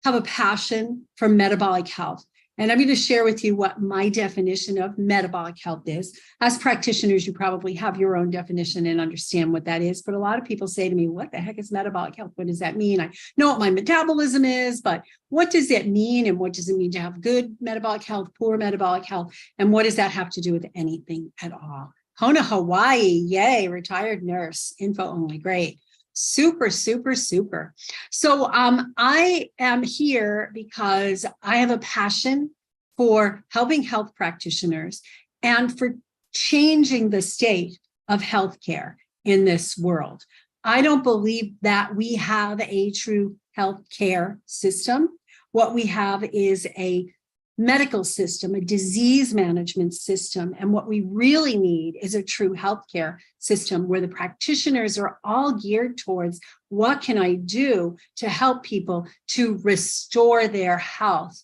have a passion for metabolic health. And I'm going to share with you what my definition of metabolic health is. As practitioners, you probably have your own definition and understand what that is. But a lot of people say to me, what the heck is metabolic health? What does that mean? I know what my metabolism is, but what does it mean? And what does it mean to have good metabolic health, poor metabolic health? And what does that have to do with anything at all? Kona, Hawaii, yay, retired nurse, info only, great. Super, super, super. So I am here because I have a passion for helping health practitioners and for changing the state of healthcare in this world. I don't believe that we have a true healthcare system. What we have is a medical system, a disease management system. And what we really need is a true healthcare system where the practitioners are all geared towards what can I do to help people to restore their health,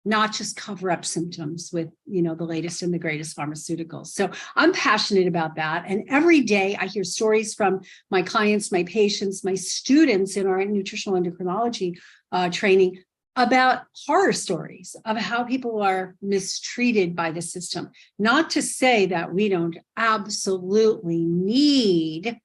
not just cover up symptoms with, the latest and the greatest pharmaceuticals. So I'm passionate about that. And every day I hear stories from my clients, my patients, my students in our nutritional endocrinology training about horror stories of how people are mistreated by the system. Not to say that we don't absolutely need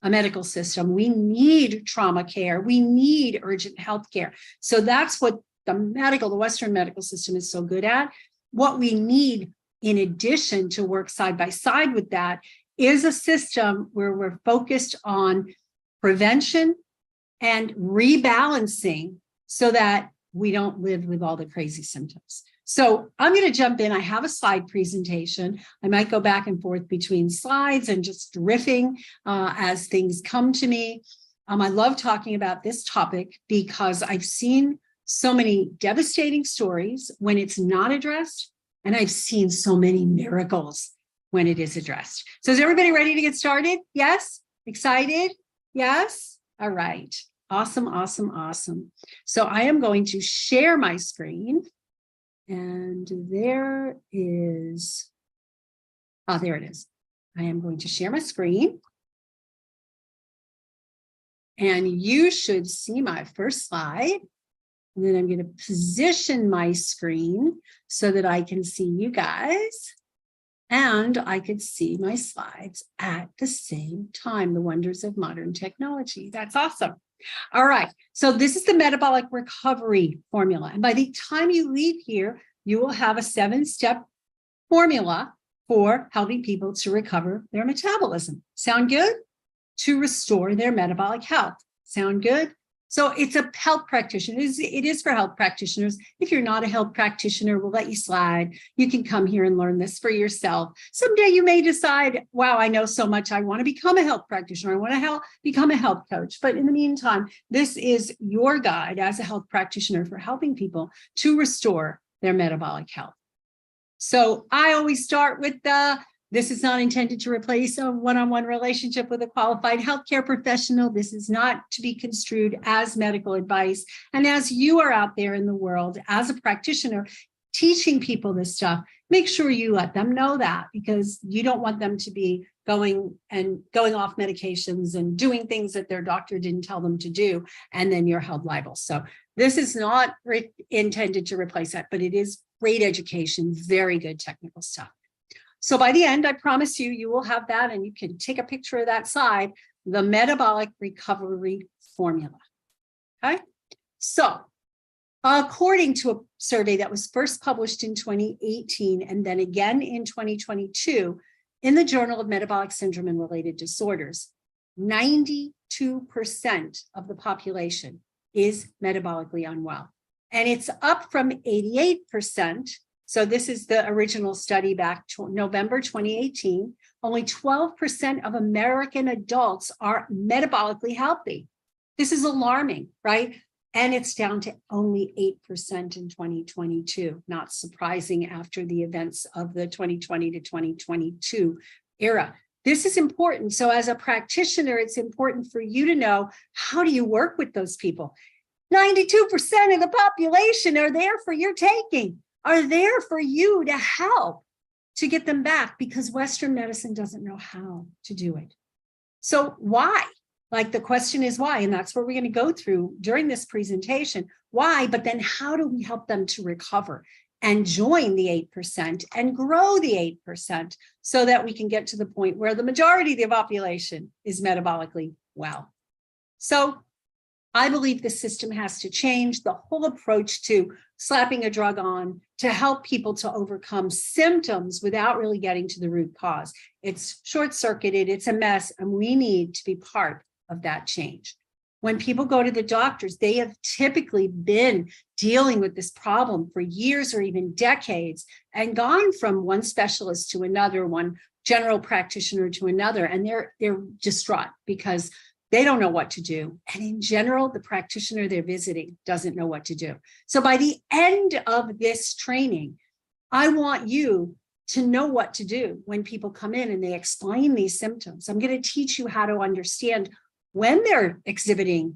a medical system. We need trauma care. We need urgent health care. So that's what the Western medical system is so good at. What we need, in addition to work side by side with that, is a system where we're focused on prevention and rebalancing so that we don't live with all the crazy symptoms. So I'm going to jump in. I have a slide presentation. I might go back and forth between slides and just riffing as things come to me. I love talking about this topic because I've seen so many devastating stories when it's not addressed, and I've seen so many miracles when it is addressed. So is everybody ready to get started? Yes? Excited? Yes? All right. Awesome, awesome, awesome. So I am going to share my screen. And there it is. I am going to share my screen. And you should see my first slide. And then I'm going to position my screen so that I can see you guys. And I could see my slides at the same time. The wonders of modern technology. That's awesome. All right, so this is the metabolic recovery formula. And by the time you leave here, you will have a 7-step formula for helping people to recover their metabolism. Sound good? To restore their metabolic health. Sound good? So it's a health practitioner. It is for health practitioners. If you're not a health practitioner, we'll let you slide. You can come here and learn this for yourself. Someday you may decide, wow, I know so much. I want to become a health practitioner. I want to become a health coach. But in the meantime, this is your guide as a health practitioner for helping people to restore their metabolic health. So I always start with this is not intended to replace a one-on-one relationship with a qualified healthcare professional. This is not to be construed as medical advice. And as you are out there in the world as a practitioner teaching people this stuff, make sure you let them know that, because you don't want them to be going off medications and doing things that their doctor didn't tell them to do, and then you're held liable. So this is not intended to replace that, but it is great education, very good technical stuff. So by the end, I promise you, you will have that, and you can take a picture of that slide, the metabolic recovery formula. Okay. So according to a survey that was first published in 2018 and then again in 2022 in the Journal of Metabolic Syndrome and Related Disorders, 92% of the population is metabolically unwell. And it's up from 88%. So this is the original study back to November 2018. Only 12% of American adults are metabolically healthy. This is alarming, right? And it's down to only 8% in 2022. Not surprising after the events of the 2020 to 2022 era. This is important. So as a practitioner, it's important for you to know, how do you work with those people? 92% of the population are there for your taking, are there for you to help to get them back, because Western medicine doesn't know how to do it. So why? Like the question is why, and that's what we're going to go through during this presentation. Why, but then how do we help them to recover and join the 8% and grow the 8% so that we can get to the point where the majority of the population is metabolically well. So I believe the system has to change. The whole approach to slapping a drug on to help people to overcome symptoms without really getting to the root cause. It's short-circuited, it's a mess, and we need to be part of that change. When people go to the doctors, they have typically been dealing with this problem for years or even decades and gone from one specialist to another, one general practitioner to another, and they're distraught because they don't know what to do. And in general, the practitioner they're visiting doesn't know what to do. So by the end of this training, I want you to know what to do when people come in and they explain these symptoms. I'm going to teach you how to understand when they're exhibiting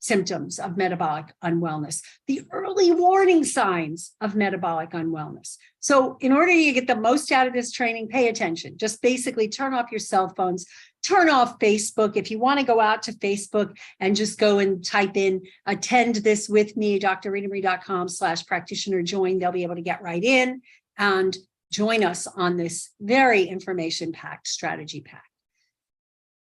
symptoms of metabolic unwellness, the early warning signs of metabolic unwellness. So in order to get the most out of this training, pay attention. Just basically turn off your cell phones, turn off Facebook. If you want to go out to Facebook and just go and type in, attend this with me, drrenamarie.com/practitioner join, they'll be able to get right in and join us on this very information-packed, strategy-packed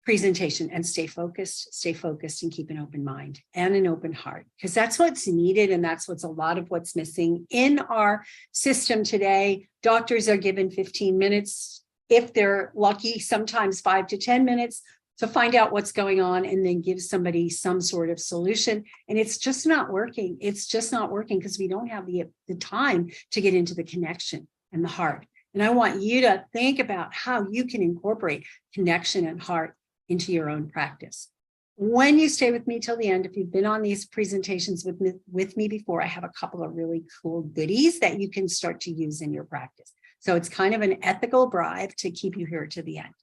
presentation, and stay focused and keep an open mind and an open heart, because that's what's needed. And that's what's a lot of what's missing in our system today. Doctors are given 15 minutes, if they're lucky, sometimes 5 to 10 minutes to find out what's going on and then give somebody some sort of solution. And it's just not working. It's just not working because we don't have the time to get into the connection and the heart. And I want you to think about how you can incorporate connection and heart into your own practice. When you stay with me till the end, if you've been on these presentations with me before, I have a couple of really cool goodies that you can start to use in your practice. So it's kind of an ethical bribe to keep you here to the end.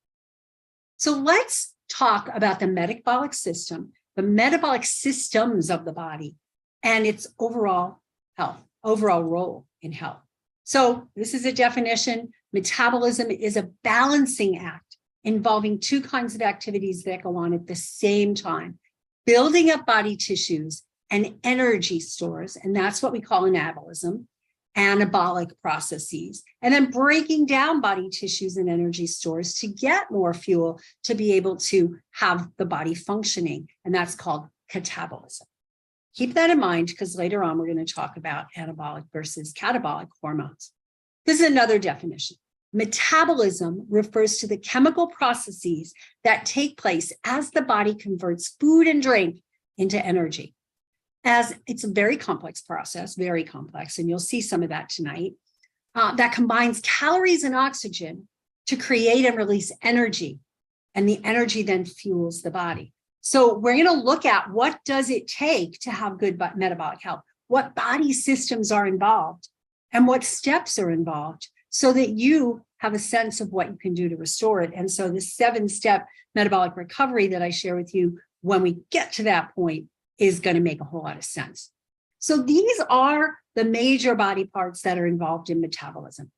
So let's talk about the metabolic system, the metabolic systems of the body, and its overall health, overall role in health. So this is a definition. Metabolism is a balancing act involving two kinds of activities that go on at the same time: building up body tissues and energy stores, and that's what we call anabolism, anabolic processes, and then breaking down body tissues and energy stores to get more fuel to be able to have the body functioning, and that's called catabolism. Keep that in mind, because later on we're going to talk about anabolic versus catabolic hormones. This is another definition. Metabolism refers to the chemical processes that take place as the body converts food and drink into energy. As it's a very complex process, very complex, and you'll see some of that tonight, that combines calories and oxygen to create and release energy, and the energy then fuels the body. So we're going to look at what does it take to have good metabolic health, what body systems are involved, and what steps are involved, so that you have a sense of what you can do to restore it. And so the 7-step metabolic recovery that I share with you when we get to that point is going to make a whole lot of sense. So these are the major body parts that are involved in metabolism.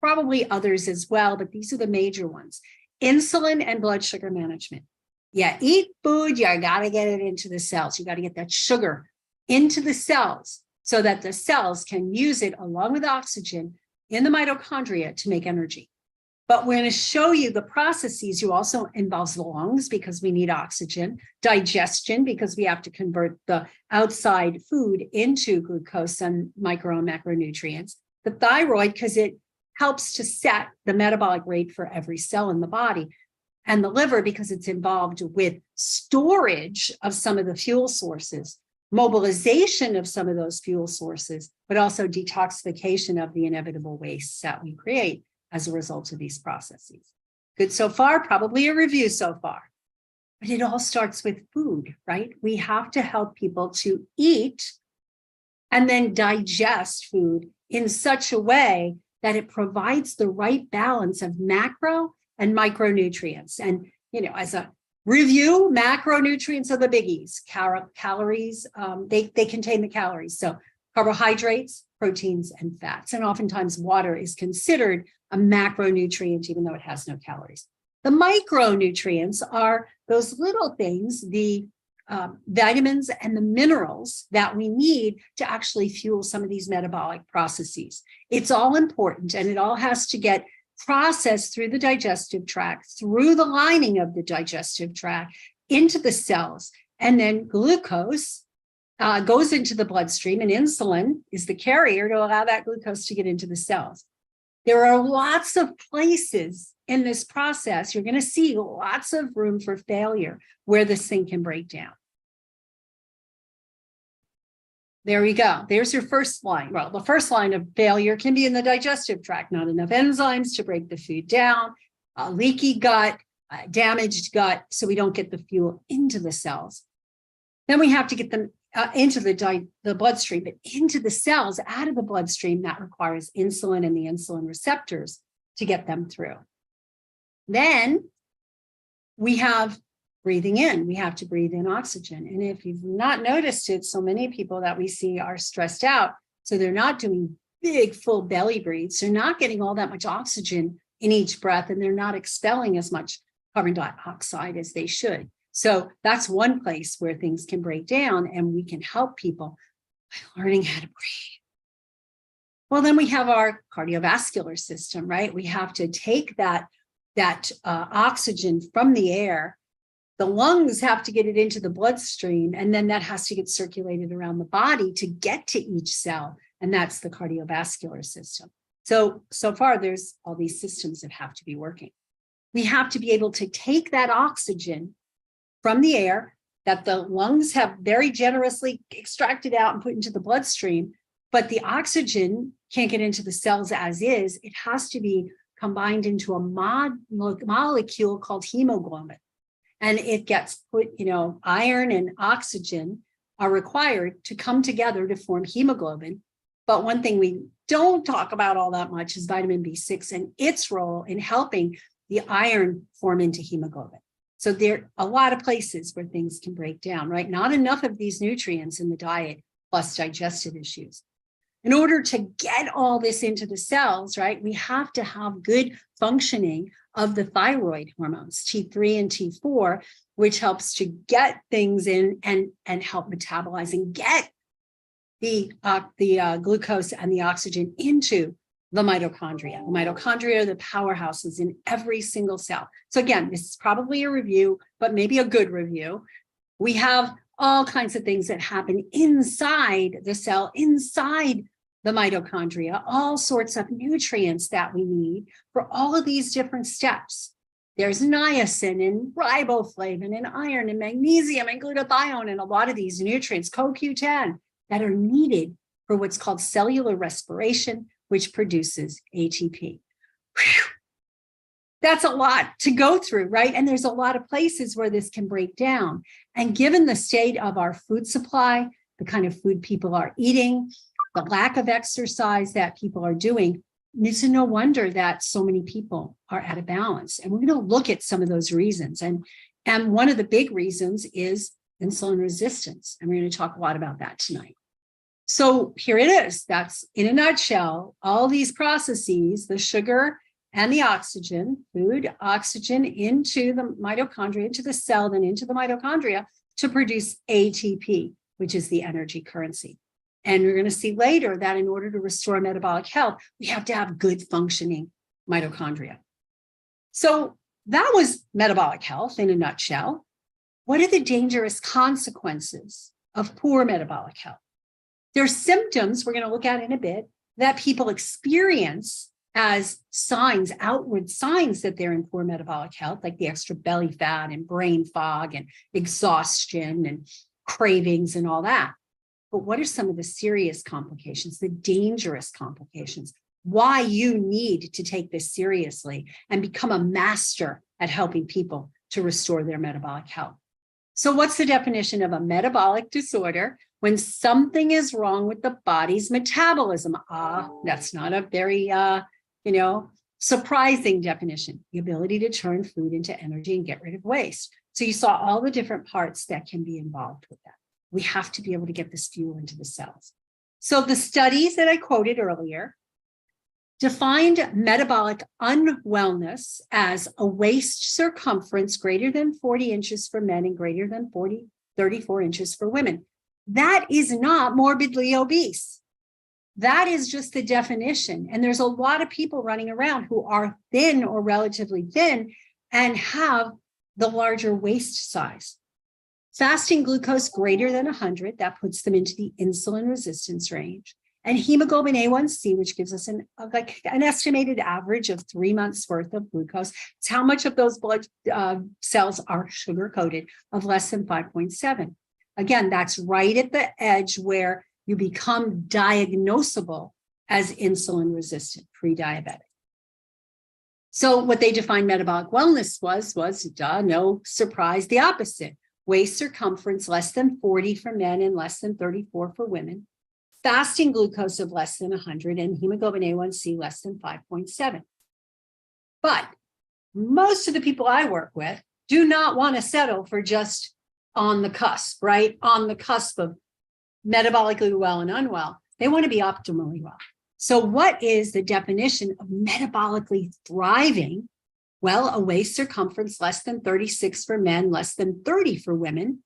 Probably others as well, but these are the major ones. Insulin and blood sugar management. Yeah, eat food, you got to get it into the cells. You got to get that sugar into the cells so that the cells can use it along with oxygen in the mitochondria to make energy. But we're going to show you the processes. You also involves the lungs because we need oxygen, digestion because we have to convert the outside food into glucose and micro and macronutrients, the thyroid because it helps to set the metabolic rate for every cell in the body, and the liver because it's involved with storage of some of the fuel sources, mobilization of some of those fuel sources, but also detoxification of the inevitable wastes that we create as a result of these processes. Good so far, probably a review so far. But it all starts with food, right? We have to help people to eat and then digest food in such a way that it provides the right balance of macro and micronutrients. And, you know, as a review, macronutrients are the biggies. Calories, they contain the calories. So carbohydrates, proteins, and fats. And oftentimes water is considered a macronutrient, even though it has no calories. The micronutrients are those little things, the vitamins and the minerals that we need to actually fuel some of these metabolic processes. It's all important, and it all has to get processed through the digestive tract, through the lining of the digestive tract, into the cells. And then glucose goes into the bloodstream, and insulin is the carrier to allow that glucose to get into the cells. There are lots of places in this process. You're going to see lots of room for failure where this thing can break down. There we go. There's your first line. Well, the first line of failure can be in the digestive tract, not enough enzymes to break the food down, leaky gut, damaged gut, so we don't get the fuel into the cells. Then we have to get them into the bloodstream, but into the cells, out of the bloodstream, that requires insulin and the insulin receptors to get them through. Then we have breathing in. We have to breathe in oxygen. And if you've not noticed it, so many people that we see are stressed out. So they're not doing big, full belly breaths. They're not getting all that much oxygen in each breath, and they're not expelling as much carbon dioxide as they should. So that's one place where things can break down, and we can help people by learning how to breathe. Well, then we have our cardiovascular system, right? We have to take that oxygen from the air. The lungs have to get it into the bloodstream, and then that has to get circulated around the body to get to each cell, and that's the cardiovascular system. So far, there's all these systems that have to be working. We have to be able to take that oxygen from the air that the lungs have very generously extracted out and put into the bloodstream, but the oxygen can't get into the cells as is. It has to be combined into a molecule called hemoglobin. And it gets put, iron and oxygen are required to come together to form hemoglobin. But one thing we don't talk about all that much is vitamin B6 and its role in helping the iron form into hemoglobin. So there are a lot of places where things can break down, right? Not enough of these nutrients in the diet, plus digestive issues. In order to get all this into the cells, right, we have to have good functioning of the thyroid hormones, T3 and T4, which helps to get things in and help metabolize and get the glucose and the oxygen into the mitochondria. The mitochondria are the powerhouses in every single cell. So again, this is probably a review, but maybe a good review. We have all kinds of things that happen inside the cell, inside the mitochondria, all sorts of nutrients that we need for all of these different steps. There's niacin and riboflavin and iron and magnesium and glutathione and a lot of these nutrients, CoQ10, that are needed for what's called cellular respiration, which produces ATP. Whew. That's a lot to go through, right? And there's a lot of places where this can break down. And given the state of our food supply, the kind of food people are eating, the lack of exercise that people are doing, it's no wonder that so many people are out of balance. And we're going to look at some of those reasons. And one of the big reasons is insulin resistance. And we're going to talk a lot about that tonight. So here it is. That's in a nutshell, all these processes, the sugar and the oxygen, food, oxygen into the mitochondria, into the cell, then into the mitochondria to produce ATP, which is the energy currency. And we're going to see later that in order to restore metabolic health, we have to have good functioning mitochondria. So that was metabolic health in a nutshell. What are the dangerous consequences of poor metabolic health? There are symptoms we're going to look at in a bit that people experience as signs, outward signs that they're in poor metabolic health, like the extra belly fat and brain fog and exhaustion and cravings and all that. But what are some of the serious complications, the dangerous complications? Why you need to take this seriously and become a master at helping people to restore their metabolic health. So what's the definition of a metabolic disorder? When something is wrong with the body's metabolism. That's not a very, surprising definition. The ability to turn food into energy and get rid of waste. So you saw all the different parts that can be involved with that. We have to be able to get this fuel into the cells. So the studies that I quoted earlier defined metabolic unwellness as a waist circumference greater than 40 inches for men and greater than 34 inches for women. That is not morbidly obese. That is just the definition. And there's a lot of people running around who are thin or relatively thin and have the larger waist size. Fasting glucose greater than 100, that puts them into the insulin resistance range. And hemoglobin A1C, which gives us an estimated average of 3 months worth of glucose. It's how much of those blood cells are sugar-coated, of less than 5.7. Again, that's right at the edge where you become diagnosable as insulin resistant, pre-diabetic. So what they defined metabolic wellness was no surprise, the opposite. Waist circumference less than 40 for men and less than 34 for women. Fasting glucose of less than 100 and hemoglobin A1C less than 5.7. But most of the people I work with do not want to settle for just on the cusp, right? On the cusp of metabolically well and unwell. They want to be optimally well. So what is the definition of metabolically thriving? Well, a waist circumference less than 36 for men, less than 30 for women.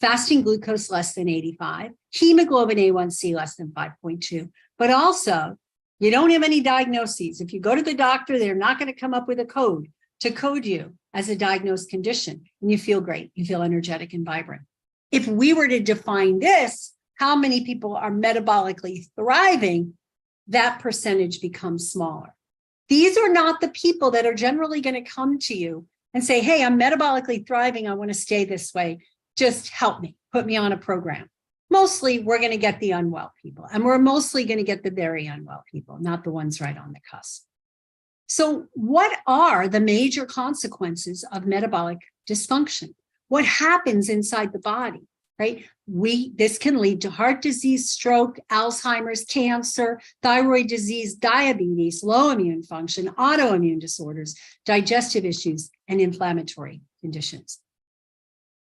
Fasting glucose less than 85, hemoglobin A1C less than 5.2, but also you don't have any diagnoses. If you go to the doctor, they're not going to come up with a code to code you as a diagnosed condition, and you feel great, you feel energetic and vibrant. If we were to define this, how many people are metabolically thriving, that percentage becomes smaller. These are not the people that are generally going to come to you and say, hey, I'm metabolically thriving, I want to stay this way. Just help me, put me on a program. Mostly we're going to get the unwell people, and we're mostly going to get the very unwell people, not the ones right on the cusp. So what are the major consequences of metabolic dysfunction? What happens inside the body, right? This can lead to heart disease, stroke, Alzheimer's, cancer, thyroid disease, diabetes, low immune function, autoimmune disorders, digestive issues, and inflammatory conditions.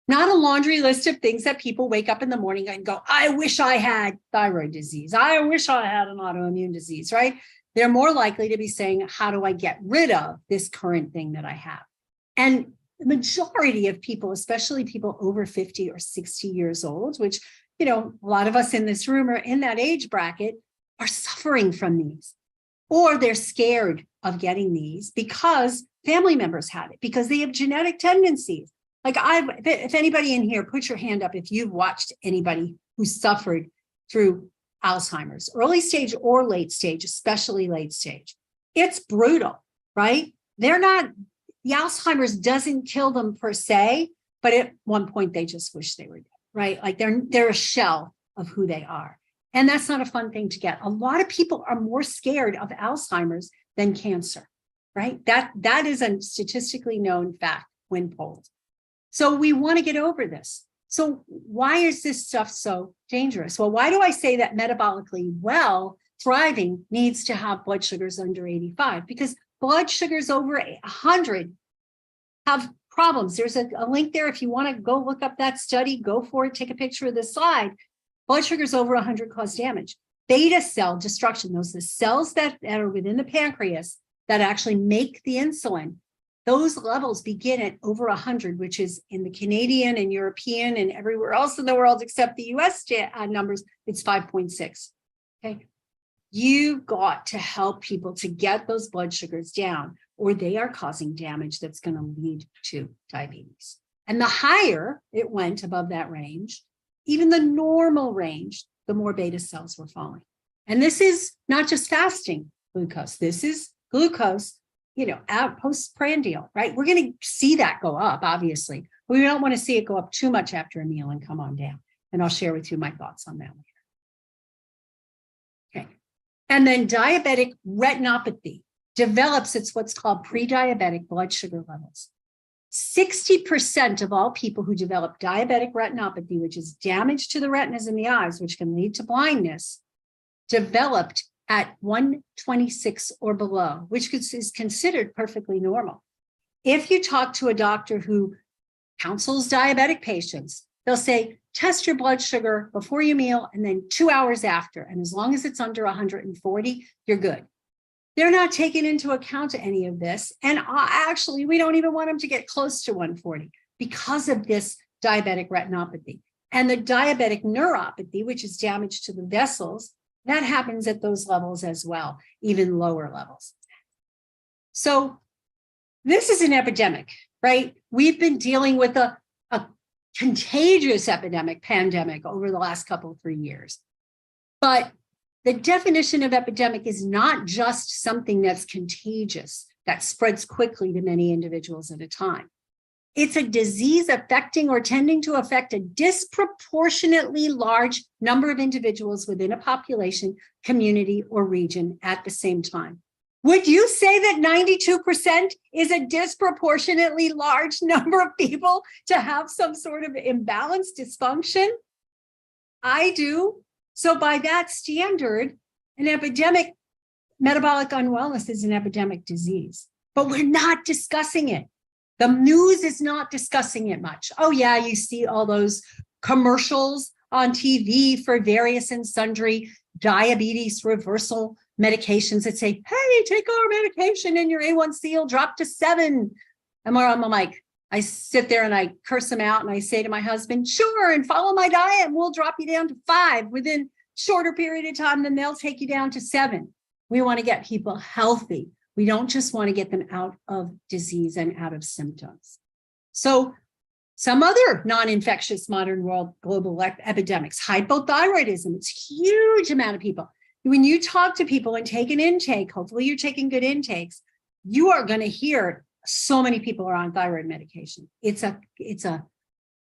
Not a laundry list of things that people wake up in the morning and go, I wish I had thyroid disease. I wish I had an autoimmune disease, right? They're more likely to be saying, how do I get rid of this current thing that I have? And the majority of people, especially people over 50 or 60 years old, which, a lot of us in this room are in that age bracket, are suffering from these. Or they're scared of getting these because family members had it, because they have genetic tendencies. Like if anybody in here, put your hand up if you've watched anybody who suffered through Alzheimer's, early stage or late stage, especially late stage. It's brutal, right? The Alzheimer's doesn't kill them per se, but at one point they just wish they were dead, right? Like they're a shell of who they are. And that's not a fun thing to get. A lot of people are more scared of Alzheimer's than cancer, right? That is a statistically known fact when polled. So we want to get over this. So why is this stuff so dangerous? Well, why do I say that metabolically well, thriving needs to have blood sugars under 85? Because blood sugars over 100 have problems. There's a link there. If you want to go look up that study, go for it, take a picture of the slide. Blood sugars over 100 cause damage. Beta cell destruction, those are the cells that are within the pancreas that actually make the insulin. Those levels begin at over 100, which is in the Canadian and European and everywhere else in the world except the US numbers, it's 5.6. Okay. You've got to help people to get those blood sugars down, or they are causing damage that's going to lead to diabetes. And the higher it went above that range, even the normal range, the more beta cells were falling. And this is not just fasting glucose. This is glucose, postprandial, right? We're going to see that go up, obviously. We don't want to see it go up too much after a meal and come on down. And I'll share with you my thoughts on that later. Okay. And then diabetic retinopathy develops at what's called pre-diabetic blood sugar levels. 60% of all people who develop diabetic retinopathy, which is damage to the retinas in the eyes, which can lead to blindness, developed at 126 or below, which is considered perfectly normal. If you talk to a doctor who counsels diabetic patients, they'll say, test your blood sugar before your meal and then 2 hours after. And as long as it's under 140, you're good. They're not taking into account any of this. And actually, we don't even want them to get close to 140 because of this diabetic retinopathy. And the diabetic neuropathy, which is damage to the vessels, that happens at those levels as well, even lower levels. So this is an epidemic, right? We've been dealing with a contagious epidemic, pandemic over the last couple of 3 years. But the definition of epidemic is not just something that's contagious, that spreads quickly to many individuals at a time. It's a disease affecting or tending to affect a disproportionately large number of individuals within a population, community, or region at the same time. Would you say that 92% is a disproportionately large number of people to have some sort of imbalance, dysfunction? I do. So by that standard, an epidemic, metabolic unwellness is an epidemic disease, but we're not discussing it. The news is not discussing it much. Oh yeah, you see all those commercials on TV for various and sundry diabetes reversal medications that say, hey, take our medication and your A1C will drop to 7. And I'm like, I sit there and I curse them out and I say to my husband, sure, and follow my diet and we'll drop you down to 5 within shorter period of time, then they'll take you down to 7. We want to get people healthy. We don't just want to get them out of disease and out of symptoms. So some other non-infectious modern world global epidemics, hypothyroidism, it's a huge amount of people. When you talk to people and take an intake, hopefully you're taking good intakes, you are going to hear so many people are on thyroid medication. It's a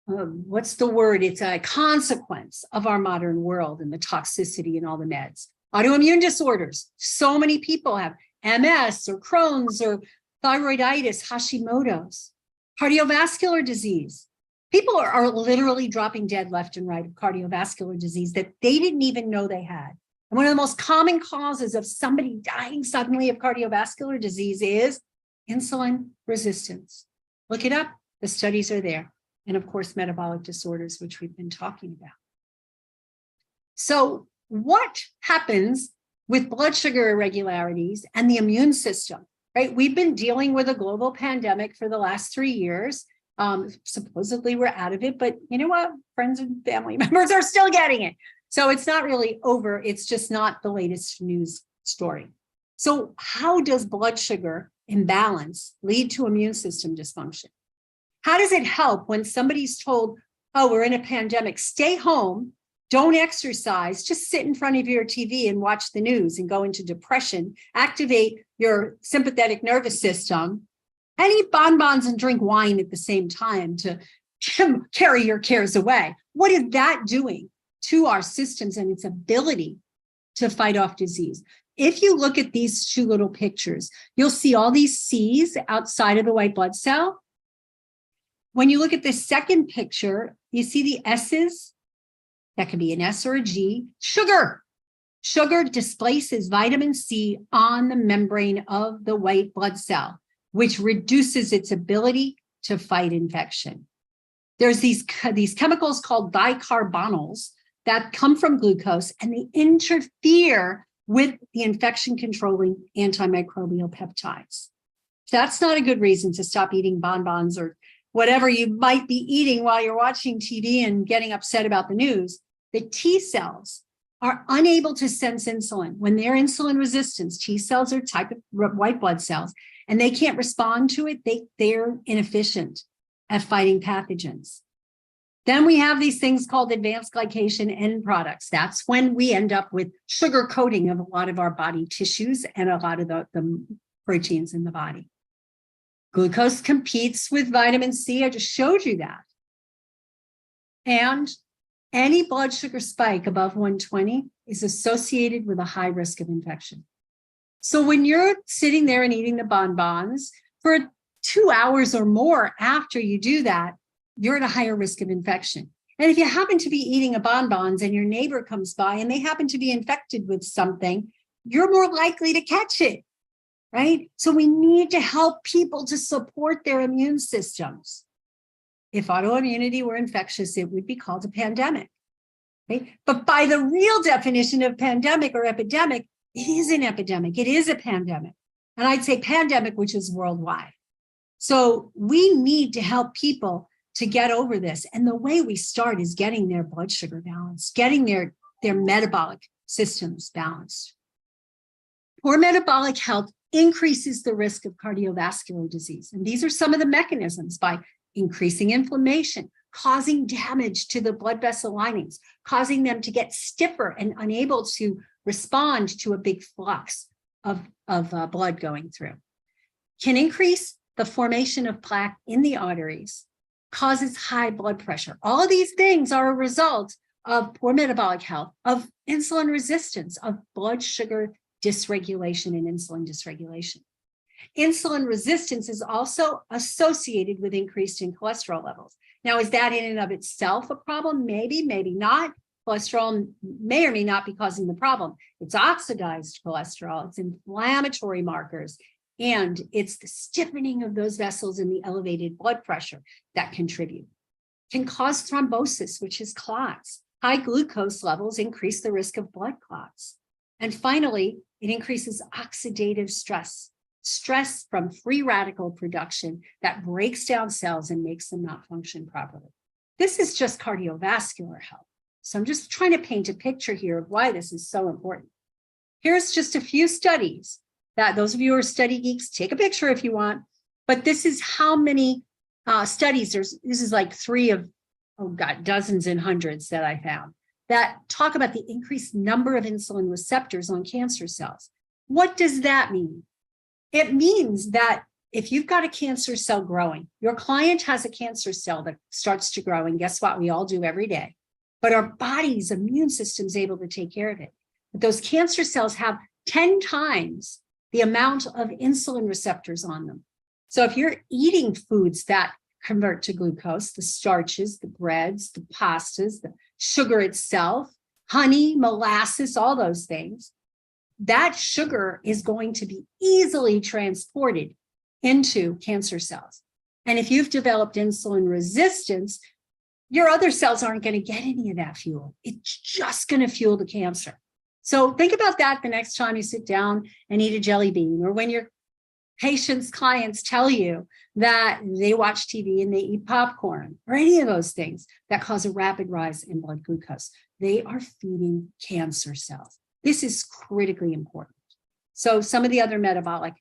what's the word? It's a consequence of our modern world and the toxicity and all the meds. Autoimmune disorders. So many people have MS or Crohn's or thyroiditis, Hashimoto's, cardiovascular disease. People are literally dropping dead left and right of cardiovascular disease that they didn't even know they had. And one of the most common causes of somebody dying suddenly of cardiovascular disease is insulin resistance. Look it up. The studies are there. And of course, metabolic disorders, which we've been talking about. So what happens with blood sugar irregularities and the immune system, right? We've been dealing with a global pandemic for the last 3 years. Supposedly we're out of it, but you know what? Friends and family members are still getting it. So it's not really over. It's just not the latest news story. So how does blood sugar imbalance lead to immune system dysfunction? How does it help when somebody's told, oh, we're in a pandemic, stay home, don't exercise, just sit in front of your TV and watch the news and go into depression, activate your sympathetic nervous system, and eat bonbons and drink wine at the same time to carry your cares away? What is that doing to our systems and its ability to fight off disease? If you look at these two little pictures, you'll see all these C's outside of the white blood cell. When you look at the second picture, you see the S's. That could be an S or a G. Sugar. Sugar displaces vitamin C on the membrane of the white blood cell, which reduces its ability to fight infection. There's these chemicals called dicarbonyls that come from glucose, and they interfere with the infection-controlling antimicrobial peptides. That's not a good reason to stop eating bonbons or whatever you might be eating while you're watching TV and getting upset about the news. The T cells are unable to sense insulin. When they're insulin resistant, T cells are a type of white blood cells, and they can't respond to it. They're inefficient at fighting pathogens. Then we have these things called advanced glycation end products. That's when we end up with sugar coating of a lot of our body tissues and a lot of the proteins in the body. Glucose competes with vitamin C. I just showed you that. And any blood sugar spike above 120 is associated with a high risk of infection. So when you're sitting there and eating the bonbons for 2 hours or more after you do that, you're at a higher risk of infection. And if you happen to be eating a bonbons and your neighbor comes by and they happen to be infected with something, you're more likely to catch it, right? So we need to help people to support their immune systems. If autoimmunity were infectious, it would be called a pandemic, right? But by the real definition of pandemic or epidemic, It is an epidemic. It is a pandemic. And I'd say pandemic, which is worldwide. So we need to help people to get over this. And the way we start is getting their blood sugar balanced, getting their metabolic systems balanced. Poor metabolic health increases the risk of cardiovascular disease. And these are some of the mechanisms: by increasing inflammation, causing damage to the blood vessel linings, causing them to get stiffer and unable to respond to a big flux of blood going through. Can increase the formation of plaque in the arteries, causes high blood pressure. All of these things are a result of poor metabolic health, of insulin resistance, of blood sugar dysregulation and insulin dysregulation. Insulin resistance is also associated with increased in cholesterol levels. Now, is that in and of itself a problem? Maybe, maybe not. Cholesterol may or may not be causing the problem. It's oxidized cholesterol, it's inflammatory markers, and it's the stiffening of those vessels and the elevated blood pressure that contribute. Can cause thrombosis, which is clots. High glucose levels increase the risk of blood clots. And finally, it increases oxidative stress, stress from free radical production that breaks down cells and makes them not function properly. This is just cardiovascular health. So I'm just trying to paint a picture here of why this is so important. Here's just a few studies that those of you who are study geeks, take a picture if you want, but this is how many studies this is like 3 of, dozens and hundreds that I found that talk about the increased number of insulin receptors on cancer cells. What does that mean? It means that if you've got a cancer cell growing, your client has a cancer cell that starts to grow, and guess what? We all do every day. But our body's immune system is able to take care of it. But those cancer cells have 10 times the amount of insulin receptors on them. So if you're eating foods that convert to glucose, the starches, the breads, the pastas, the sugar itself, honey, molasses, all those things, that sugar is going to be easily transported into cancer cells. And if you've developed insulin resistance, your other cells aren't going to get any of that fuel. It's just going to fuel the cancer. So think about that the next time you sit down and eat a jelly bean, or when your patients, clients tell you that they watch TV and they eat popcorn, or any of those things that cause a rapid rise in blood glucose. They are feeding cancer cells. This is critically important. So some of the other metabolic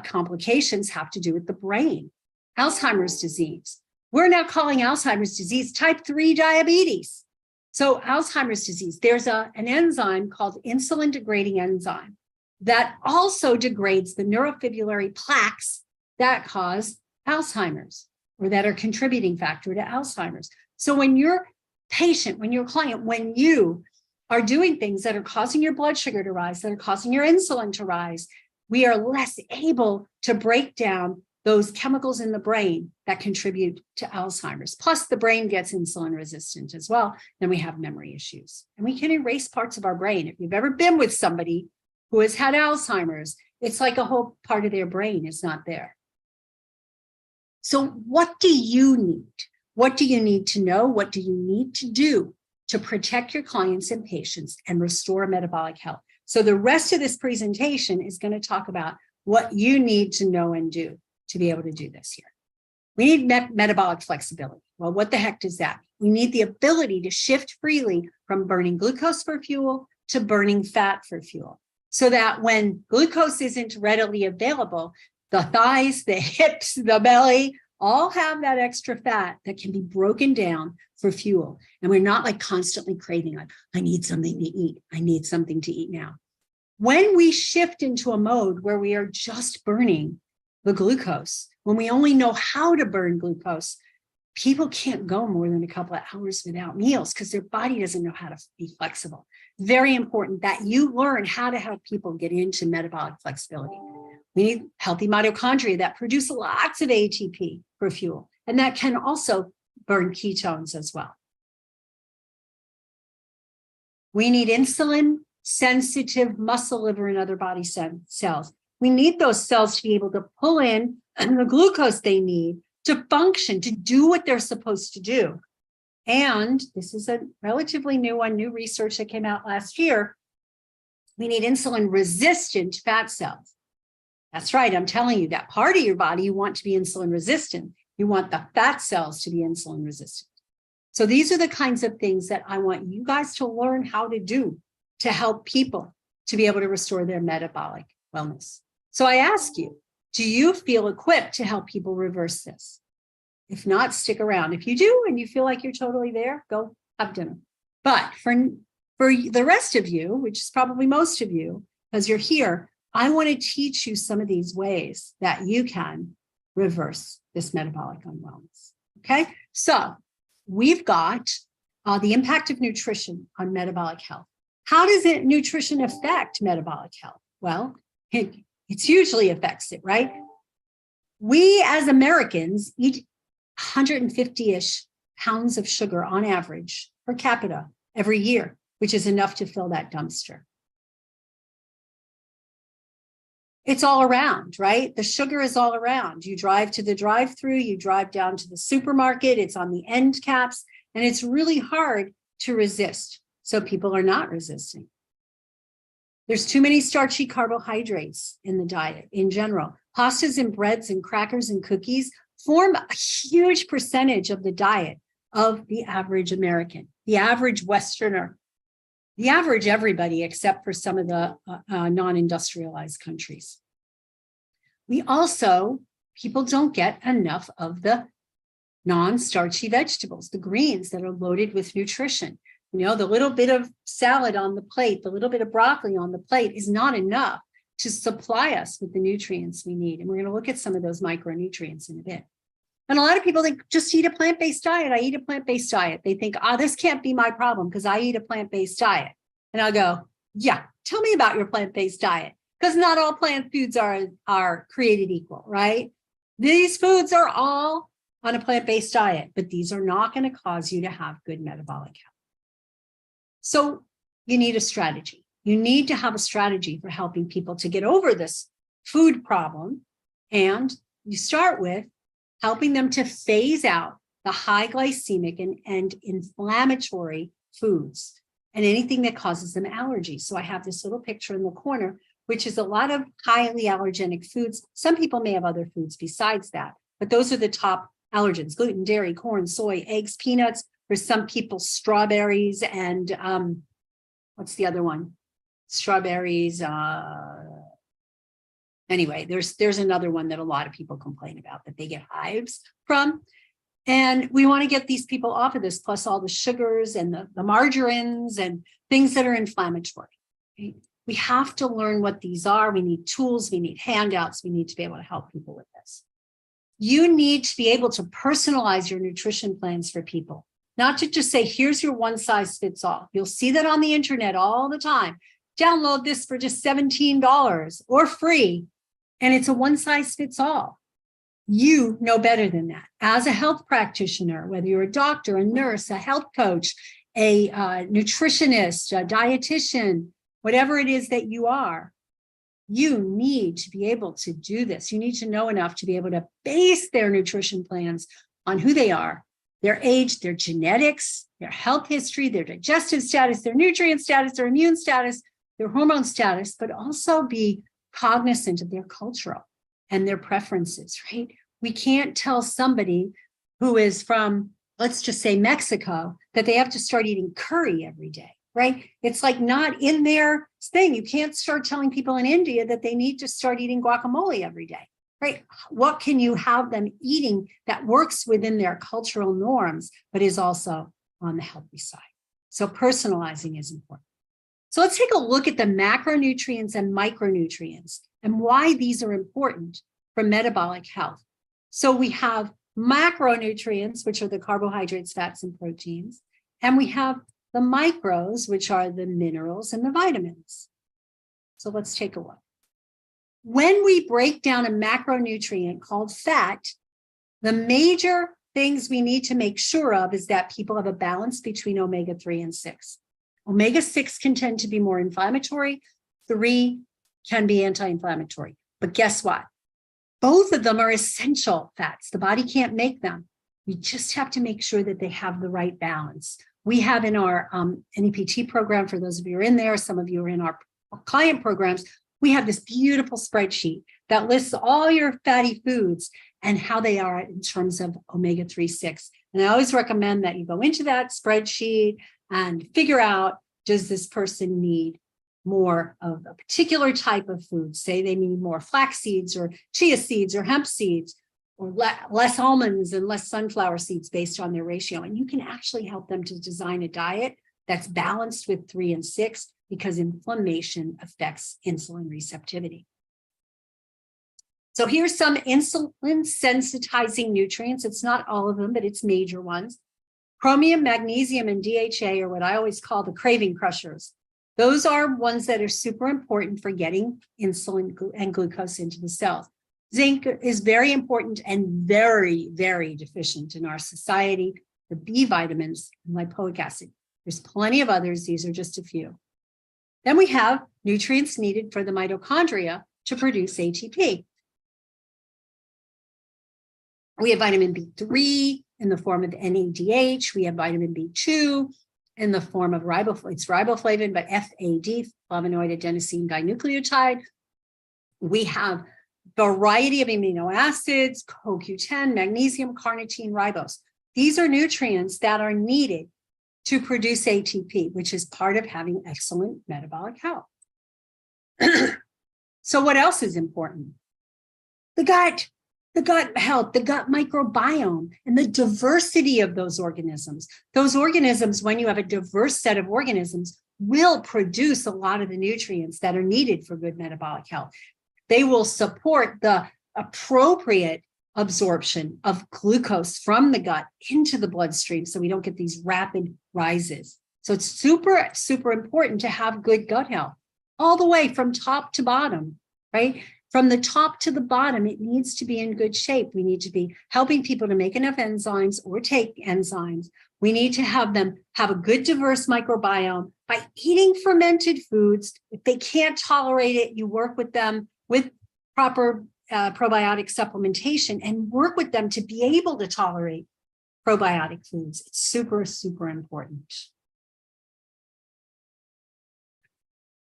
complications have to do with the brain. Alzheimer's disease. We're now calling Alzheimer's disease type 3 diabetes. So Alzheimer's disease, there's an enzyme called insulin degrading enzyme that also degrades the neurofibrillary plaques that cause Alzheimer's, or that are contributing factor to Alzheimer's. So when your patient, when your client, when you are doing things that are causing your blood sugar to rise, that are causing your insulin to rise, we are less able to break down those chemicals in the brain that contribute to Alzheimer's. Plus, the brain gets insulin resistant as well. Then we have memory issues. And we can erase parts of our brain. If you've ever been with somebody who has had Alzheimer's, it's like a whole part of their brain is not there. So what do you need? What do you need to know? What do you need to do to protect your clients and patients and restore metabolic health? So the rest of this presentation is going to talk about what you need to know and do to be able to do this here. We need metabolic flexibility. Well, what the heck does that mean? We need the ability to shift freely from burning glucose for fuel to burning fat for fuel, so that when glucose isn't readily available, the thighs, the hips, the belly, all have that extra fat that can be broken down for fuel. And we're not like constantly craving, like, I need something to eat. I need something to eat now. When we shift into a mode where we are just burning the glucose, when we only know how to burn glucose, people can't go more than a couple of hours without meals because their body doesn't know how to be flexible. Very important that you learn how to help people get into metabolic flexibility. We need healthy mitochondria that produce lots of ATP for fuel, and that can also burn ketones as well. We need insulin sensitive muscle, liver, and other body cells. We need those cells to be able to pull in the glucose they need to function, to do what they're supposed to do. And this is a relatively new one, new research that came out last year. We need insulin resistant fat cells. That's right. I'm telling you, that part of your body you want to be insulin resistant. You want the fat cells to be insulin resistant. So these are the kinds of things that I want you guys to learn how to do to help people to be able to restore their metabolic wellness. So I ask you, do you feel equipped to help people reverse this? If not, stick around. If you do and you feel like you're totally there, go have dinner. But for the rest of you, which is probably most of you, because you're here, I want to teach you some of these ways that you can reverse this metabolic unwellness. Okay, so we've got the impact of nutrition on metabolic health. How does nutrition affect metabolic health? Well, it hugely affects it, right? We as Americans eat 150-ish pounds of sugar on average per capita every year, which is enough to fill that dumpster. It's all around, right? The sugar is all around. You drive to the drive-through, you drive down to the supermarket, it's on the end caps, and it's really hard to resist. So people are not resisting. There's too many starchy carbohydrates in the diet in general. Pastas and breads and crackers and cookies form a huge percentage of the diet of the average American, the average Westerner, the average everybody except for some of the non-industrialized countries. People don't get enough of the non-starchy vegetables, the greens that are loaded with nutrition. You know, the little bit of salad on the plate, the little bit of broccoli on the plate is not enough to supply us with the nutrients we need. And we're going to look at some of those micronutrients in a bit. And a lot of people think, just eat a plant-based diet. I eat a plant-based diet. They think, this can't be my problem because I eat a plant-based diet. And I'll go, yeah, tell me about your plant-based diet. Because not all plant foods are created equal, right? These foods are all on a plant-based diet, but these are not going to cause you to have good metabolic health. So you need a strategy. You need to have a strategy for helping people to get over this food problem. And you start with helping them to phase out the high glycemic and inflammatory foods and anything that causes them allergies. So I have this little picture in the corner, which is a lot of highly allergenic foods. Some people may have other foods besides that, but those are the top allergens: gluten, dairy, corn, soy, eggs, peanuts. For some people, strawberries and what's the other one? Strawberries. Anyway, there's another one that a lot of people complain about that they get hives from. And we want to get these people off of this, plus all the sugars and the margarines and things that are inflammatory. Okay? We have to learn what these are. We need tools, we need handouts, we need to be able to help people with this. You need to be able to personalize your nutrition plans for people. Not to just say, here's your one size fits all. You'll see that on the internet all the time. Download this for just $17 or free. And it's a one size fits all. You know better than that. As a health practitioner, whether you're a doctor, a nurse, a health coach, a nutritionist, a dietitian, whatever it is that you are, you need to be able to do this. You need to know enough to be able to base their nutrition plans on who they are, their age, their genetics, their health history, their digestive status, their nutrient status, their immune status, their hormone status, but also be cognizant of their cultural and their preferences, right? We can't tell somebody who is from, let's just say Mexico, that they have to start eating curry every day, right? It's like not in their thing. You can't start telling people in India that they need to start eating guacamole every day. Right? What can you have them eating that works within their cultural norms, but is also on the healthy side? So personalizing is important. So let's take a look at the macronutrients and micronutrients and why these are important for metabolic health. So we have macronutrients, which are the carbohydrates, fats, and proteins, and we have the micros, which are the minerals and the vitamins. So let's take a look. When we break down a macronutrient called fat, the major things we need to make sure of is that people have a balance between omega-3 and 6. Omega-6 can tend to be more inflammatory. 3 can be anti-inflammatory. But guess what? Both of them are essential fats. The body can't make them. We just have to make sure that they have the right balance. We have in our NEPT program, for those of you who are in there, some of you are in our client programs, we have this beautiful spreadsheet that lists all your fatty foods and how they are in terms of omega-3, 6. And I always recommend that you go into that spreadsheet and figure out, does this person need more of a particular type of food? Say they need more flax seeds or chia seeds or hemp seeds, or less almonds and less sunflower seeds based on their ratio. And you can actually help them to design a diet that's balanced with 3 and 6, because inflammation affects insulin receptivity. So here's some insulin sensitizing nutrients. It's not all of them, but it's major ones. Chromium, magnesium, and DHA are what I always call the craving crushers. Those are ones that are super important for getting insulin and glucose into the cells. Zinc is very important and very, very deficient in our society. The B vitamins and lipoic acid. There's plenty of others. These are just a few. Then we have nutrients needed for the mitochondria to produce ATP. We have vitamin B3 in the form of NADH. We have vitamin B2 in the form of it's riboflavin, but FAD, flavonoid adenosine dinucleotide. We have variety of amino acids, CoQ10, magnesium, carnitine, ribose. These are nutrients that are needed to produce ATP, which is part of having excellent metabolic health. So what else is important? The gut health, the gut microbiome, and the diversity of those organisms. Those organisms, when you have a diverse set of organisms, will produce a lot of the nutrients that are needed for good metabolic health. They will support the appropriate absorption of glucose from the gut into the bloodstream so we don't get these rapid rises. So it's super, super important to have good gut health all the way from top to bottom, right? From the top to the bottom, it needs to be in good shape. We need to be helping people to make enough enzymes or take enzymes. We need to have them have a good, diverse microbiome by eating fermented foods. If they can't tolerate it, you work with them with proper probiotic supplementation and work with them to be able to tolerate probiotic foods. It's super, super important.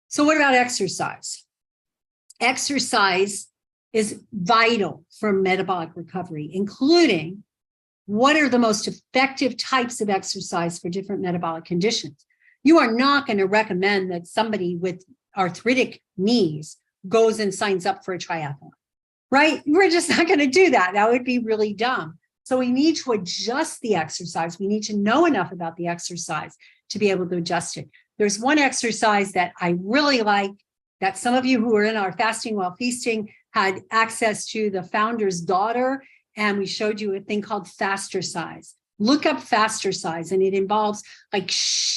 So what about exercise? Exercise is vital for metabolic recovery, including what are the most effective types of exercise for different metabolic conditions. You are not going to recommend that somebody with arthritic knees goes and signs up for a triathlon, right? We're just not going to do that. That would be really dumb. So we need to adjust the exercise. We need to know enough about the exercise to be able to adjust it. There's one exercise that I really like, that some of you who are in our Fasting While Feasting had access to the founder's daughter, and we showed you a thing called Fastercise. Look up Fastercise, and it involves like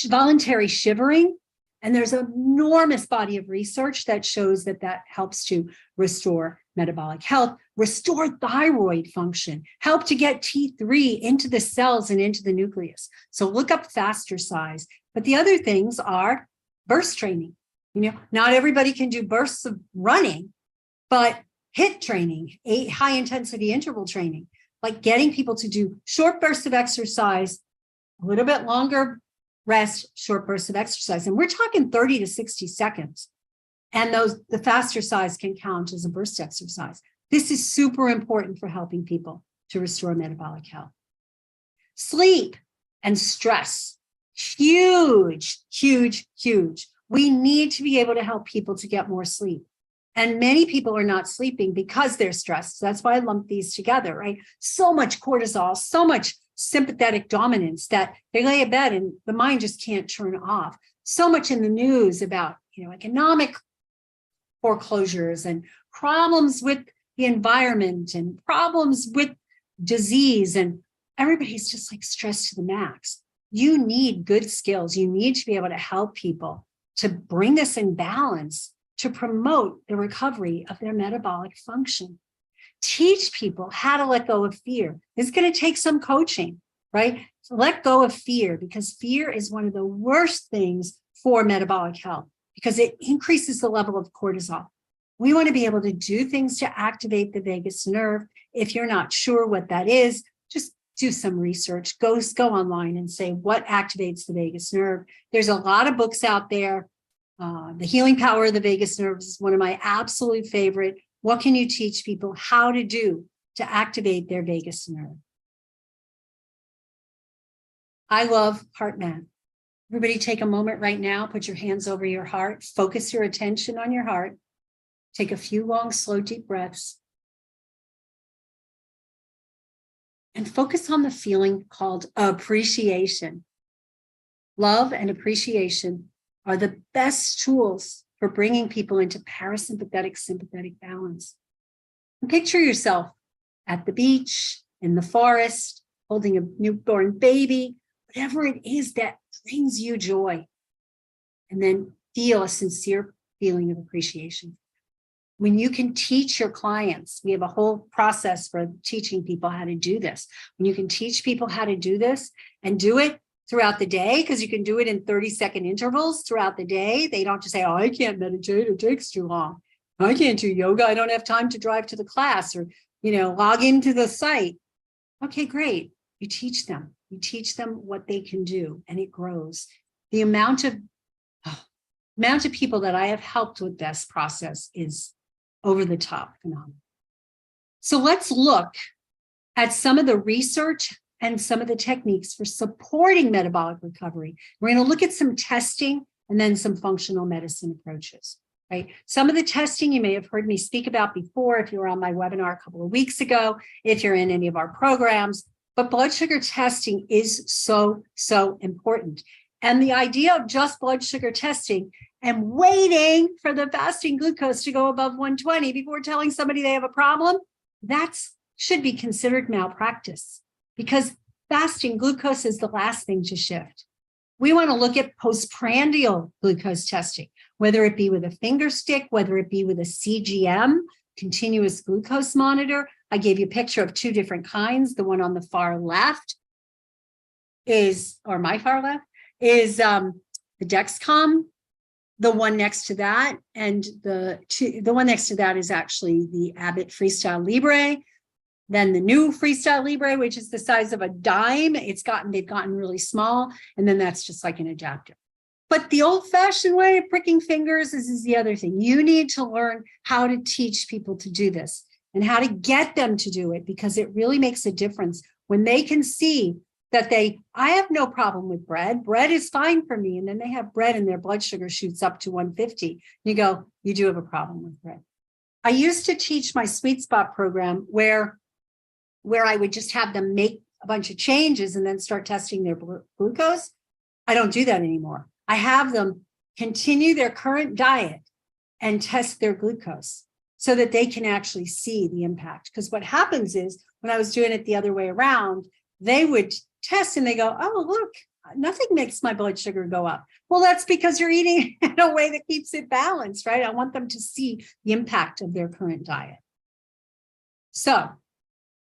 voluntary shivering. And there's an enormous body of research that shows that that helps to restore metabolic health, restore thyroid function, help to get T3 into the cells and into the nucleus. So look up Fastercise. But the other things are burst training. You know, not everybody can do bursts of running, but HIIT training, high intensity interval training, like getting people to do short bursts of exercise, a little bit longer rest, short bursts of exercise. And we're talking 30 to 60 seconds. And the Fastercise can count as a burst exercise. This is super important for helping people to restore metabolic health. Sleep and stress, huge, huge, huge. We need to be able to help people to get more sleep. And many people are not sleeping because they're stressed. So that's why I lump these together, right? So much cortisol, so much sympathetic dominance that they lay in bed and the mind just can't turn off. So much in the news about, economic foreclosures and problems with the environment and problems with disease, and everybody's just like stressed to the max. You need good skills. You need to be able to help people to bring this in balance to promote the recovery of their metabolic function. Teach people how to let go of fear. It's going to take some coaching, right? So let go of fear, because fear is one of the worst things for metabolic health because it increases the level of cortisol. We want to be able to do things to activate the vagus nerve. If you're not sure what that is, just do some research. Go online and say, what activates the vagus nerve? There's a lot of books out there. The healing power of the vagus nerve is one of my absolute favorite. What can you teach people how to do to activate their vagus nerve? I love HeartMath. Everybody take a moment right now, put your hands over your heart, focus your attention on your heart. Take a few long, slow, deep breaths. And focus on the feeling called appreciation. Love and appreciation are the best tools for bringing people into parasympathetic, sympathetic balance. And picture yourself at the beach, in the forest, holding a newborn baby, whatever it is that brings you joy. And then feel a sincere feeling of appreciation. When you can teach your clients, we have a whole process for teaching people how to do this. When you can teach people how to do this and do it throughout the day, because you can do it in 30-second intervals throughout the day. They don't just say, oh, I can't meditate, it takes too long. I can't do yoga, I don't have time to drive to the class or, log into the site. Okay, great. You teach them what they can do, and it grows. The amount of people that I have helped with this process is over the top phenomenal. So let's look at some of the research and some of the techniques for supporting metabolic recovery. We're going to look at some testing and then some functional medicine approaches, right? Some of the testing you may have heard me speak about before if you were on my webinar a couple of weeks ago, if you're in any of our programs, but blood sugar testing is so, so important. And the idea of just blood sugar testing and waiting for the fasting glucose to go above 120 before telling somebody they have a problem, that should be considered malpractice, because fasting glucose is the last thing to shift. We want to look at postprandial glucose testing, whether it be with a finger stick, whether it be with a CGM, continuous glucose monitor. I gave you a picture of two different kinds. The one on the far left is, or my far left, is the Dexcom. The one next to that, and the one next to that is actually the Abbott Freestyle Libre. Then the new Freestyle Libre, which is the size of a dime. They've gotten really small, and then that's just like an adapter. But the old-fashioned way of pricking fingers is the other thing. You need to learn how to teach people to do this and how to get them to do it, because it really makes a difference when they can see that I have no problem with bread. Bread is fine for me. And then they have bread and their blood sugar shoots up to 150. You go, you do have a problem with bread. I used to teach my sweet spot program where I would just have them make a bunch of changes and then start testing their glucose. I don't do that anymore. I have them continue their current diet and test their glucose so that they can actually see the impact. Because what happens is when I was doing it the other way around, they would test and they go, oh, look, nothing makes my blood sugar go up. Well, that's because you're eating in a way that keeps it balanced, right? I want them to see the impact of their current diet. So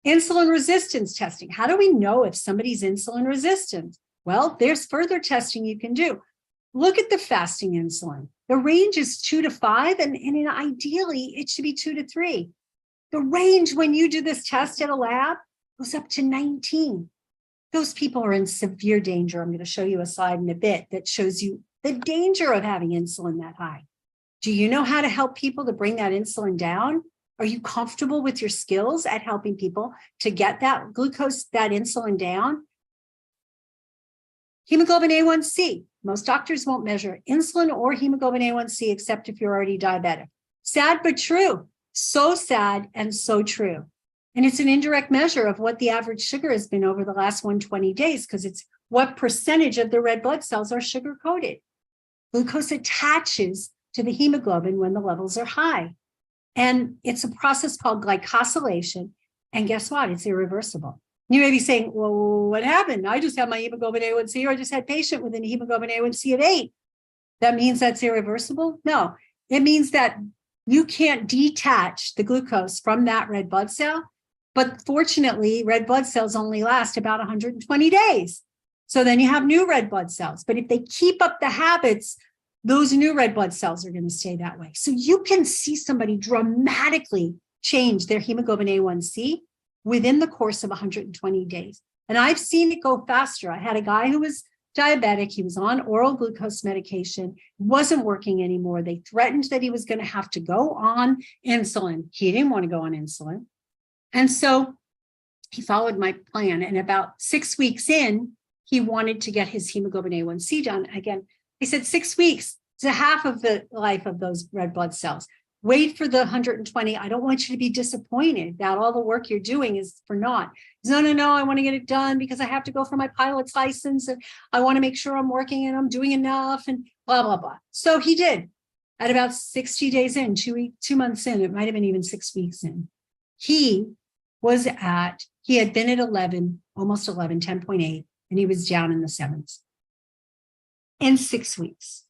insulin resistance testing. How do we know if somebody's insulin resistant? Well, there's further testing you can do. Look at the fasting insulin. The range is 2 to 5, and ideally it should be 2 to 3. The range when you do this test at a lab goes up to 19. Those people are in severe danger. I'm going to show you a slide in a bit that shows you the danger of having insulin that high. Do you know how to help people to bring that insulin down? Are you comfortable with your skills at helping people to get that glucose, that insulin down? Hemoglobin A1C. Most doctors won't measure insulin or hemoglobin A1C except if you're already diabetic. Sad but true. So sad and so true. And it's an indirect measure of what the average sugar has been over the last 120 days, because it's what percentage of the red blood cells are sugar-coated. Glucose attaches to the hemoglobin when the levels are high. And it's a process called glycosylation. And guess what? It's irreversible. You may be saying, well, what happened? I just had my hemoglobin A1C, or I just had a patient with a hemoglobin A1C of 8. That means that's irreversible? No, it means that you can't detach the glucose from that red blood cell. But fortunately, red blood cells only last about 120 days. So then you have new red blood cells. But if they keep up the habits, those new red blood cells are going to stay that way. So you can see somebody dramatically change their hemoglobin A1C within the course of 120 days. And I've seen it go faster. I had a guy who was diabetic. He was on oral glucose medication, wasn't working anymore. They threatened that he was going to have to go on insulin. He didn't want to go on insulin. And so he followed my plan. And about 6 weeks in, he wanted to get his hemoglobin A1C done. Again, I said 6 weeks is a half of the life of those red blood cells. Wait for the 120. I don't want you to be disappointed that all the work you're doing is for naught. No, I want to get it done because I have to go for my pilot's license and I want to make sure I'm working and I'm doing enough and blah, blah, blah. So he did. At about 60 days in, 2 months in, it might have been even 6 weeks in, he had been at 11, almost 11, 10.8, and he was down in the 7s in 6 weeks.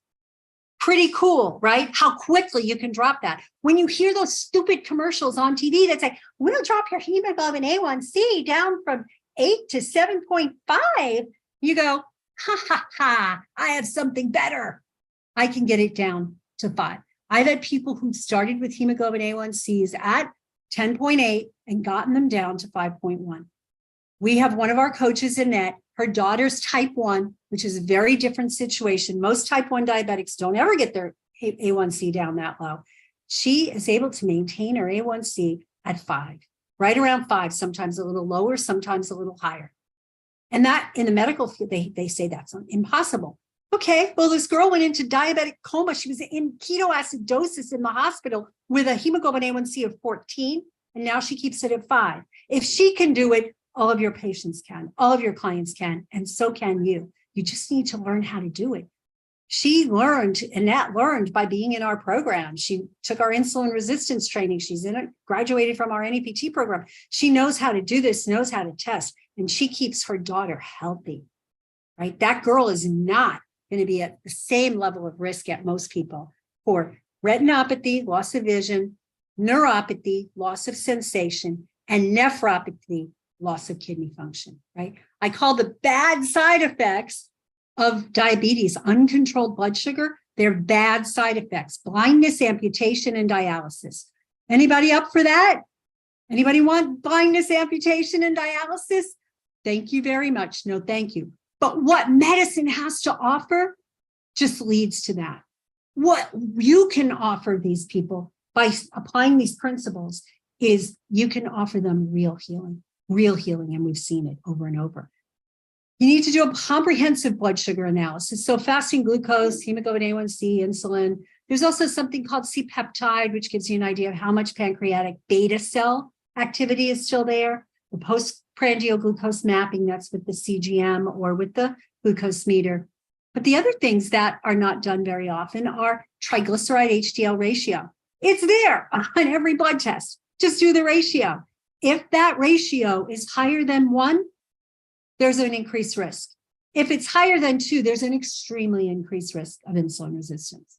Pretty cool, right? How quickly you can drop that. When you hear those stupid commercials on TV that say, we'll drop your hemoglobin A1C down from 8 to 7.5, you go, ha, I have something better. I can get it down to 5. I've had people who started with hemoglobin A1Cs at 10.8 and gotten them down to 5.1. We have one of our coaches, Annette, her daughter's type 1, which is a very different situation. Most type 1 diabetics don't ever get their A1C down that low. She is able to maintain her A1C at 5, right around 5, sometimes a little lower, sometimes a little higher. And that in the medical field, they say that's impossible. Okay, well, this girl went into diabetic coma. She was in ketoacidosis in the hospital with a hemoglobin A1C of 14, and now she keeps it at 5. If she can do it, all of your patients can, all of your clients can, and so can you. You just need to learn how to do it. Annette learned by being in our program. She took our insulin resistance training. She's graduated from our NEPT program. She knows how to do this, knows how to test, and she keeps her daughter healthy, right? That girl is not going to be at the same level of risk at most people for retinopathy, loss of vision, neuropathy, loss of sensation, and nephropathy, loss of kidney function, right? I call the bad side effects of diabetes, uncontrolled blood sugar, they're bad side effects, blindness, amputation, and dialysis. Anybody up for that? Anybody want blindness, amputation, and dialysis? Thank you very much. No, thank you. But what medicine has to offer just leads to that. What you can offer these people by applying these principles is you can offer them real healing, and we've seen it over and over. You need to do a comprehensive blood sugar analysis. So fasting glucose, hemoglobin A1C, insulin. There's also something called C-peptide, which gives you an idea of how much pancreatic beta cell activity is still there. The postprandial glucose mapping, that's with the CGM or with the glucose meter. But the other things that are not done very often are triglyceride HDL ratio. It's there on every blood test. Just do the ratio. If that ratio is higher than 1, there's an increased risk. If it's higher than 2, there's an extremely increased risk of insulin resistance.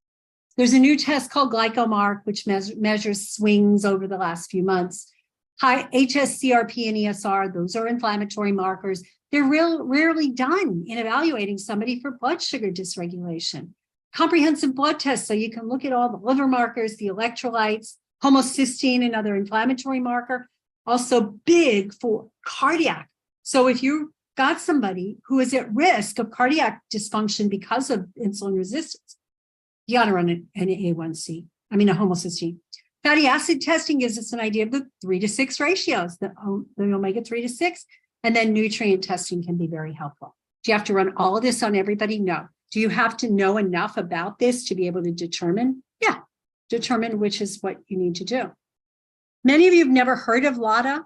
There's a new test called GlycoMark, which measures swings over the last few months. High HSCRP and ESR, those are inflammatory markers. They're rarely done in evaluating somebody for blood sugar dysregulation. Comprehensive blood tests, so you can look at all the liver markers, the electrolytes, homocysteine, another inflammatory marker, also big for cardiac. So if you got somebody who is at risk of cardiac dysfunction because of insulin resistance, you got to run an A1C, a homocysteine. Fatty acid testing gives us an idea of the 3 to 6 ratios, the omega 3 to 6, and then nutrient testing can be very helpful. Do you have to run all of this on everybody? No. Do you have to know enough about this to be able to determine? Yeah, determine which is what you need to do. Many of you have never heard of LADA,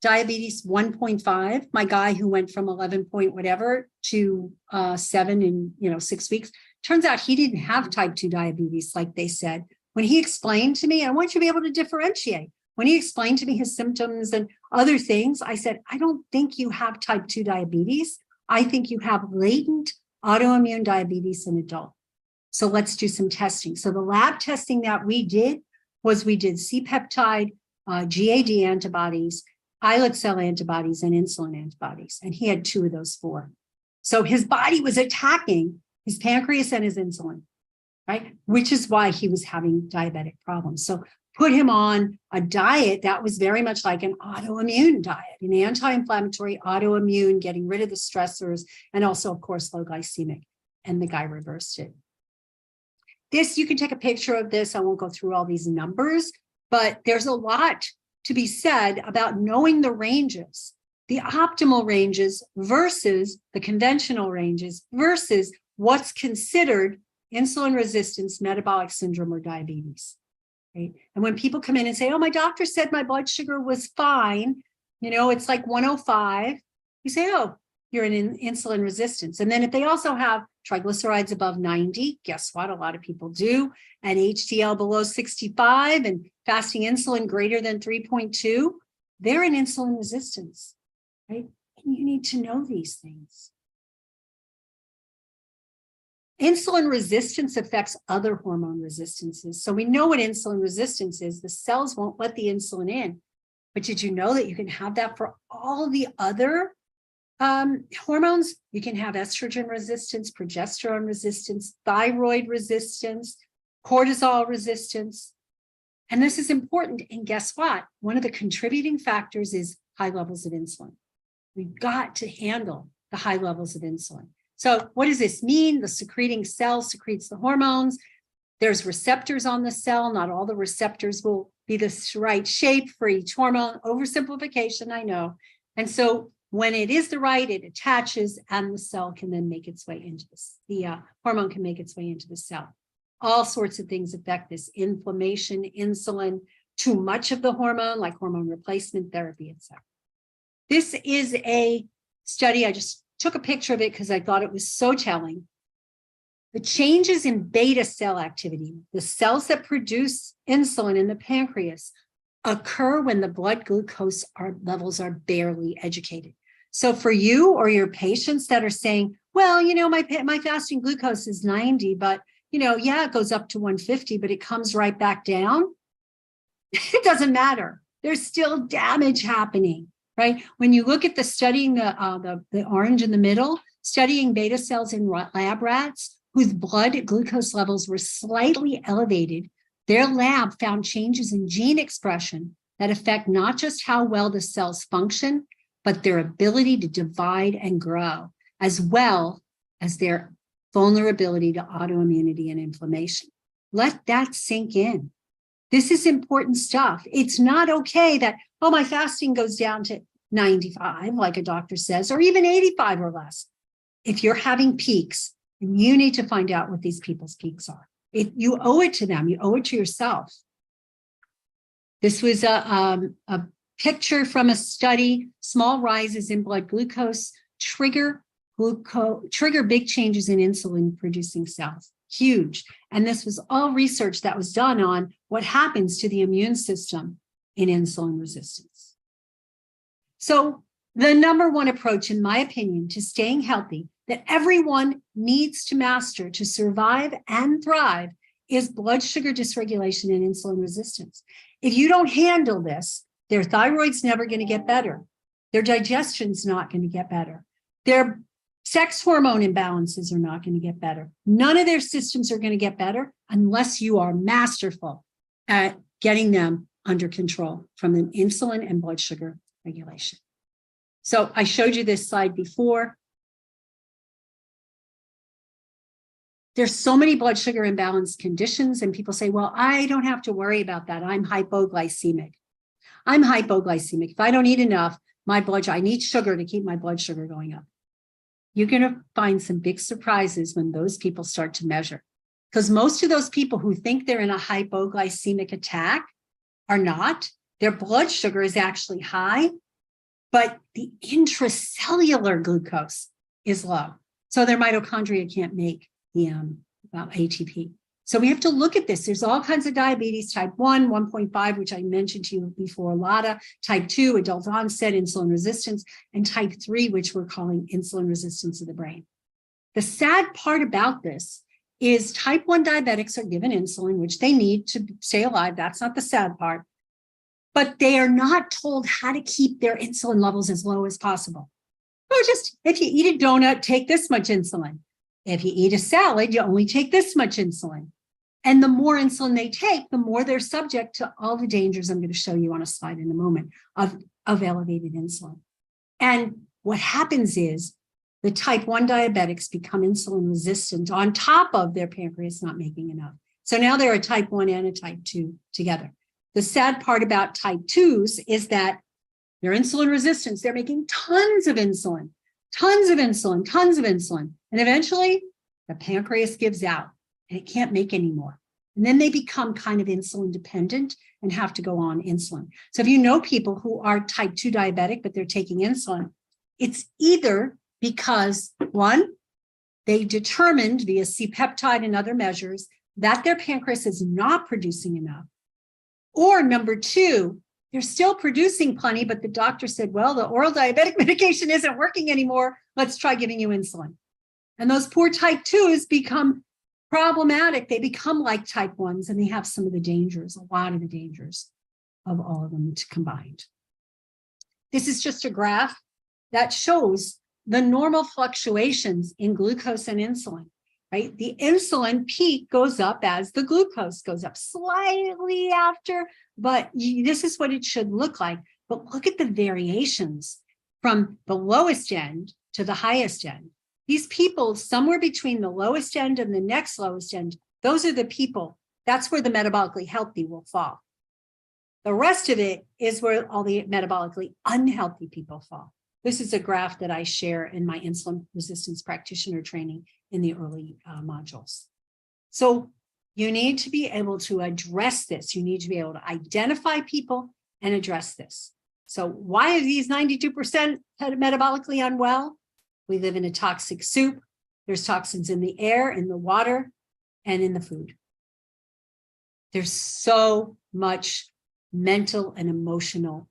diabetes 1.5. My guy who went from 11 point whatever to 7 in 6 weeks. Turns out he didn't have type 2 diabetes like they said. When he explained to me, I want you to be able to differentiate. When he explained to me his symptoms and other things, I said, I don't think you have type 2 diabetes. I think you have latent autoimmune diabetes in adult. So let's do some testing. So the lab testing that we did was we did C-peptide, GAD antibodies, islet cell antibodies, and insulin antibodies. And he had 2 of those 4. So his body was attacking his pancreas and his insulin, right? Which is why he was having diabetic problems. So put him on a diet that was very much like an autoimmune diet, an anti-inflammatory autoimmune, getting rid of the stressors, and also, of course, low glycemic. And the guy reversed it. This, you can take a picture of this. I won't go through all these numbers, but there's a lot to be said about knowing the ranges, the optimal ranges versus the conventional ranges versus what's considered insulin resistance, metabolic syndrome, or diabetes. Right? And when people come in and say, oh, my doctor said my blood sugar was fine, it's like 105, you say, oh, you're in insulin resistance. And then if they also have triglycerides above 90, guess what? A lot of people do, and HDL below 65 and fasting insulin greater than 3.2, they're in insulin resistance, right? And you need to know these things. Insulin resistance affects other hormone resistances. So we know what insulin resistance is. The cells won't let the insulin in. But did you know that you can have that for all the other hormones? You can have estrogen resistance, progesterone resistance, thyroid resistance, cortisol resistance. And this is important. And guess what? One of the contributing factors is high levels of insulin. We've got to handle the high levels of insulin. So what does this mean? The secreting cell secretes the hormones. There's receptors on the cell. Not all the receptors will be the right shape for each hormone. Oversimplification, I know. And so when it is the right, it attaches and the cell can then make its way into this. The hormone can make its way into the cell. All sorts of things affect this: inflammation, insulin, too much of the hormone, like hormone replacement therapy, etc. This is a study. I just took a picture of it because I thought it was so telling. The changes in beta cell activity, the cells that produce insulin in the pancreas, occur when the blood glucose levels are barely educated. So for you or your patients that are saying, well, my fasting glucose is 90, but it goes up to 150, but it comes right back down. It doesn't matter. There's still damage happening, right? When you look at studying the orange in the middle, studying beta cells in lab rats whose blood glucose levels were slightly elevated, their lab found changes in gene expression that affect not just how well the cells function, but their ability to divide and grow, as well as their vulnerability to autoimmunity and inflammation. Let that sink in. This is important stuff. It's not okay that, oh, my fasting goes down to 95, like a doctor says, or even 85 or less. If you're having peaks, you need to find out what these people's peaks are. You owe it to them. You owe it to yourself. This was a picture from a study. Small rises in blood glucose trigger big changes in insulin producing cells. Huge. And this was all research that was done on what happens to the immune system in insulin resistance. So the number one approach, in my opinion, to staying healthy that everyone needs to master to survive and thrive is blood sugar dysregulation and insulin resistance. If you don't handle this, their thyroid's never going to get better. Their digestion's not going to get better. Their sex hormone imbalances are not going to get better. None of their systems are going to get better unless you are masterful at getting them under control from an insulin and blood sugar regulation. So I showed you this slide before. There's so many blood sugar imbalance conditions, and people say, well, I don't have to worry about that. I'm hypoglycemic. I'm hypoglycemic. If I don't eat enough, I need sugar to keep my blood sugar going up. You're going to find some big surprises when those people start to measure. Because most of those people who think they're in a hypoglycemic attack are not. Their blood sugar is actually high, but the intracellular glucose is low. So their mitochondria can't make the ATP. So we have to look at this. There's all kinds of diabetes, type 1, 1.5, which I mentioned to you before, a lot of type 2, adult onset, insulin resistance, and type 3, which we're calling insulin resistance of the brain. The sad part about this is type 1 diabetics are given insulin, which they need to stay alive. That's not the sad part. But they are not told how to keep their insulin levels as low as possible. Oh, just if you eat a donut, take this much insulin. If you eat a salad, you only take this much insulin. And the more insulin they take, the more they're subject to all the dangers I'm going to show you on a slide in a moment of elevated insulin. And what happens is the type 1 diabetics become insulin resistant on top of their pancreas not making enough. So now they're a type 1 and a type 2 together. The sad part about type 2s is that they're insulin resistant. They're making tons of insulin. And eventually the pancreas gives out and it can't make any more. And then they become kind of insulin dependent and have to go on insulin. So if you know people who are type 2 diabetic, but they're taking insulin, it's either because, one, they determined via C-peptide and other measures that their pancreas is not producing enough. Or number two, they're still producing plenty, but the doctor said, well, the oral diabetic medication isn't working anymore. Let's try giving you insulin. And those poor type 2s become problematic. They become like type 1s, and they have some of the dangers, a lot of the dangers of all of them combined. This is just a graph that shows the normal fluctuations in glucose and insulin, right? The insulin peak goes up as the glucose goes up slightly after, but this is what it should look like. But look at the variations from the lowest end to the highest end. These people, somewhere between the lowest end and the next lowest end, those are the people, that's where the metabolically healthy will fall. The rest of it is where all the metabolically unhealthy people fall. This is a graph that I share in my insulin resistance practitioner training in the early modules. So you need to be able to address this. You need to be able to identify people and address this. So why are these 92% metabolically unwell? We live in a toxic soup. There's toxins in the air, in the water, and in the food. There's so much mental and emotional,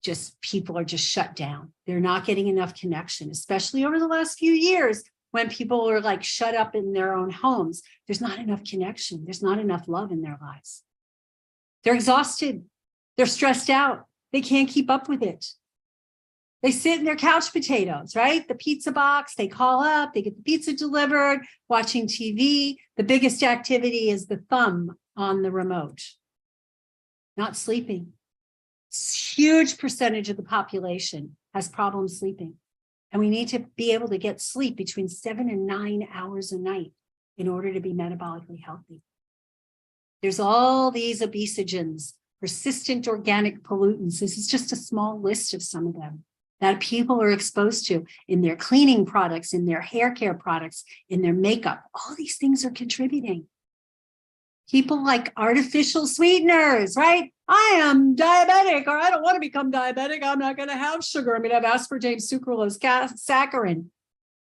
just people are just shut down. They're not getting enough connection, especially over the last few years when people are like shut up in their own homes. There's not enough connection. There's not enough love in their lives. They're exhausted. They're stressed out. They can't keep up with it. They sit in their couch potatoes, right? The pizza box, they call up, they get the pizza delivered, watching TV. The biggest activity is the thumb on the remote. Not sleeping. Huge percentage of the population has problems sleeping. And we need to be able to get sleep between 7 and 9 hours a night in order to be metabolically healthy. There's all these obesogens, persistent organic pollutants. This is just a small list of some of them that people are exposed to in their cleaning products, in their hair care products, in their makeup. All these things are contributing. People like artificial sweeteners, right? I am diabetic, or I don't want to become diabetic. I'm not going to have sugar. I'm going to have aspartame, sucralose, saccharin.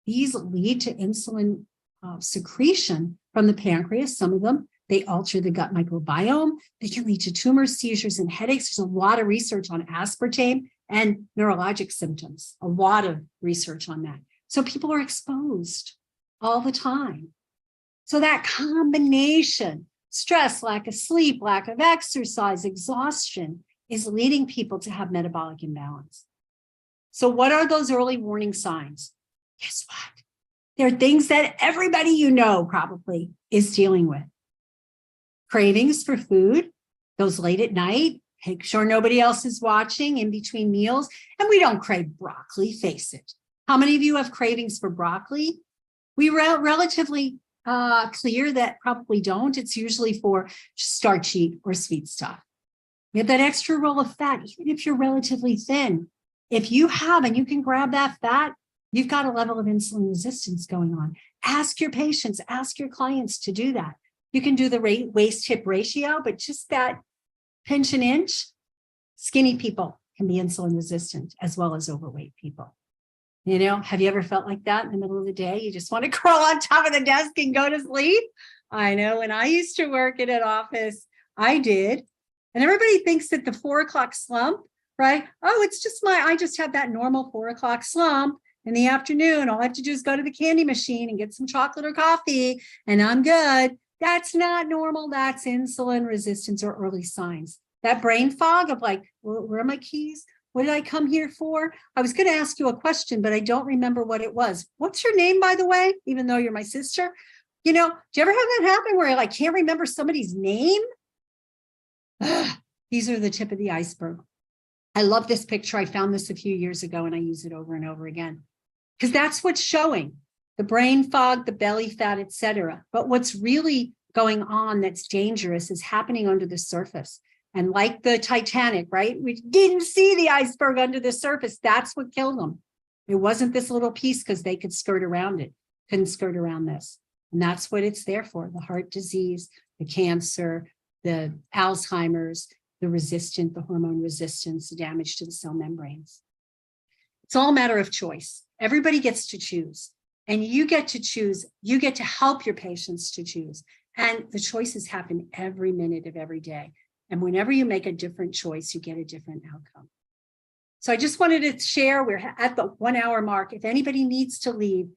These lead to insulin secretion from the pancreas. Some of them, they alter the gut microbiome. They can lead to tumors, seizures, and headaches. There's a lot of research on aspartame and neurologic symptoms, a lot of research on that. So people are exposed all the time. So that combination, stress, lack of sleep, lack of exercise, exhaustion, is leading people to have metabolic imbalance. So what are those early warning signs? Guess what? They're things that everybody you know probably is dealing with. Cravings for food, those late at night, make sure nobody else is watching in between meals. And we don't crave broccoli, face it. How many of you have cravings for broccoli? We relatively clear that probably don't. It's usually for starchy or sweet stuff. You have that extra roll of fat, even if you're relatively thin. If you have, and you can grab that fat, you've got a level of insulin resistance going on. Ask your patients, ask your clients to do that. You can do the waist-hip ratio, but just that pinch an inch, skinny people can be insulin resistant as well as overweight people. You know, have you ever felt like that in the middle of the day? You just want to crawl on top of the desk and go to sleep? I know when I used to work in an office, I did. And everybody thinks that the 4 o'clock slump, right? Oh, it's just I just have that normal 4 o'clock slump in the afternoon. All I have to do is go to the candy machine and get some chocolate or coffee and I'm good. That's not normal. That's insulin resistance or early signs. That brain fog of like, where are my keys? What did I come here for? I was going to ask you a question, but I don't remember what it was. What's your name, by the way, even though you're my sister? Do you ever have that happen where I can't remember somebody's name? These are the tip of the iceberg. I love this picture. I found this a few years ago and I use it over and over again because that's what's showing the brain fog, the belly fat, etc. But what's really going on that's dangerous is happening under the surface. And like the Titanic, right? We didn't see the iceberg under the surface. That's what killed them. It wasn't this little piece because they could skirt around it, couldn't skirt around this. And that's what it's there for, the heart disease, the cancer, the Alzheimer's, the hormone resistance, the damage to the cell membranes. It's all a matter of choice. Everybody gets to choose. And you get to choose. You get to help your patients to choose. And the choices happen every minute of every day. And whenever you make a different choice, you get a different outcome. So I just wanted to share, we're at the 1 hour mark. If anybody needs to leave,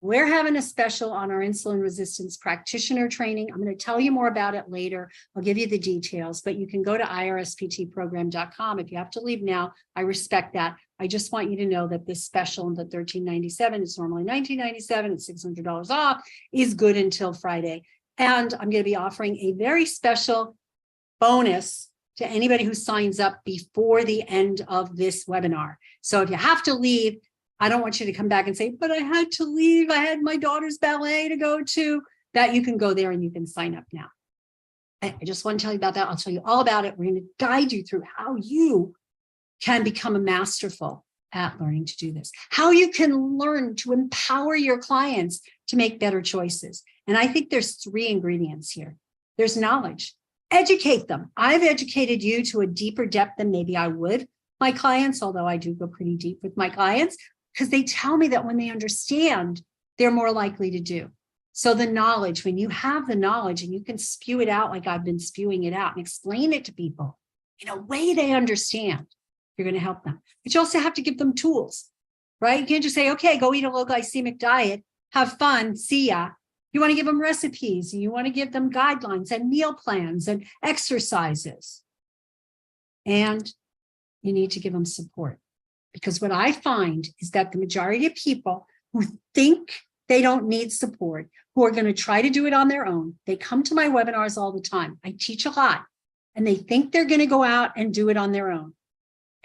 we're having a special on our insulin resistance practitioner training. I'm going to tell you more about it later. I'll give you the details, but you can go to irsptprogram.com. If you have to leave now, I respect that. I just want you to know that this special, the $13.97, it's normally $19.97, it's $600 off, is good until Friday. And I'm going to be offering a very special bonus to anybody who signs up before the end of this webinar. So if you have to leave, I don't want you to come back and say, but I had to leave. I had my daughter's ballet to go to. That you can go there and you can sign up now. I just want to tell you about that. I'll tell you all about it. We're going to guide you through how you can become a masterful at learning to do this, how you can learn to empower your clients to make better choices. And I think there's 3 ingredients here. There's knowledge. Educate them. I've educated you to a deeper depth than maybe I would my clients, although I do go pretty deep with my clients, because they tell me that when they understand, they're more likely to do. So the knowledge, when you have the knowledge and you can spew it out like I've been spewing it out and explain it to people in a way they understand, you're going to help them. But you also have to give them tools, right? You can't just say, okay, go eat a low glycemic diet, have fun, see ya. You want to give them recipes, and you want to give them guidelines and meal plans and exercises. And you need to give them support. Because what I find is that the majority of people who think they don't need support, who are going to try to do it on their own, they come to my webinars all the time. I teach a lot, and they think they're going to go out and do it on their own.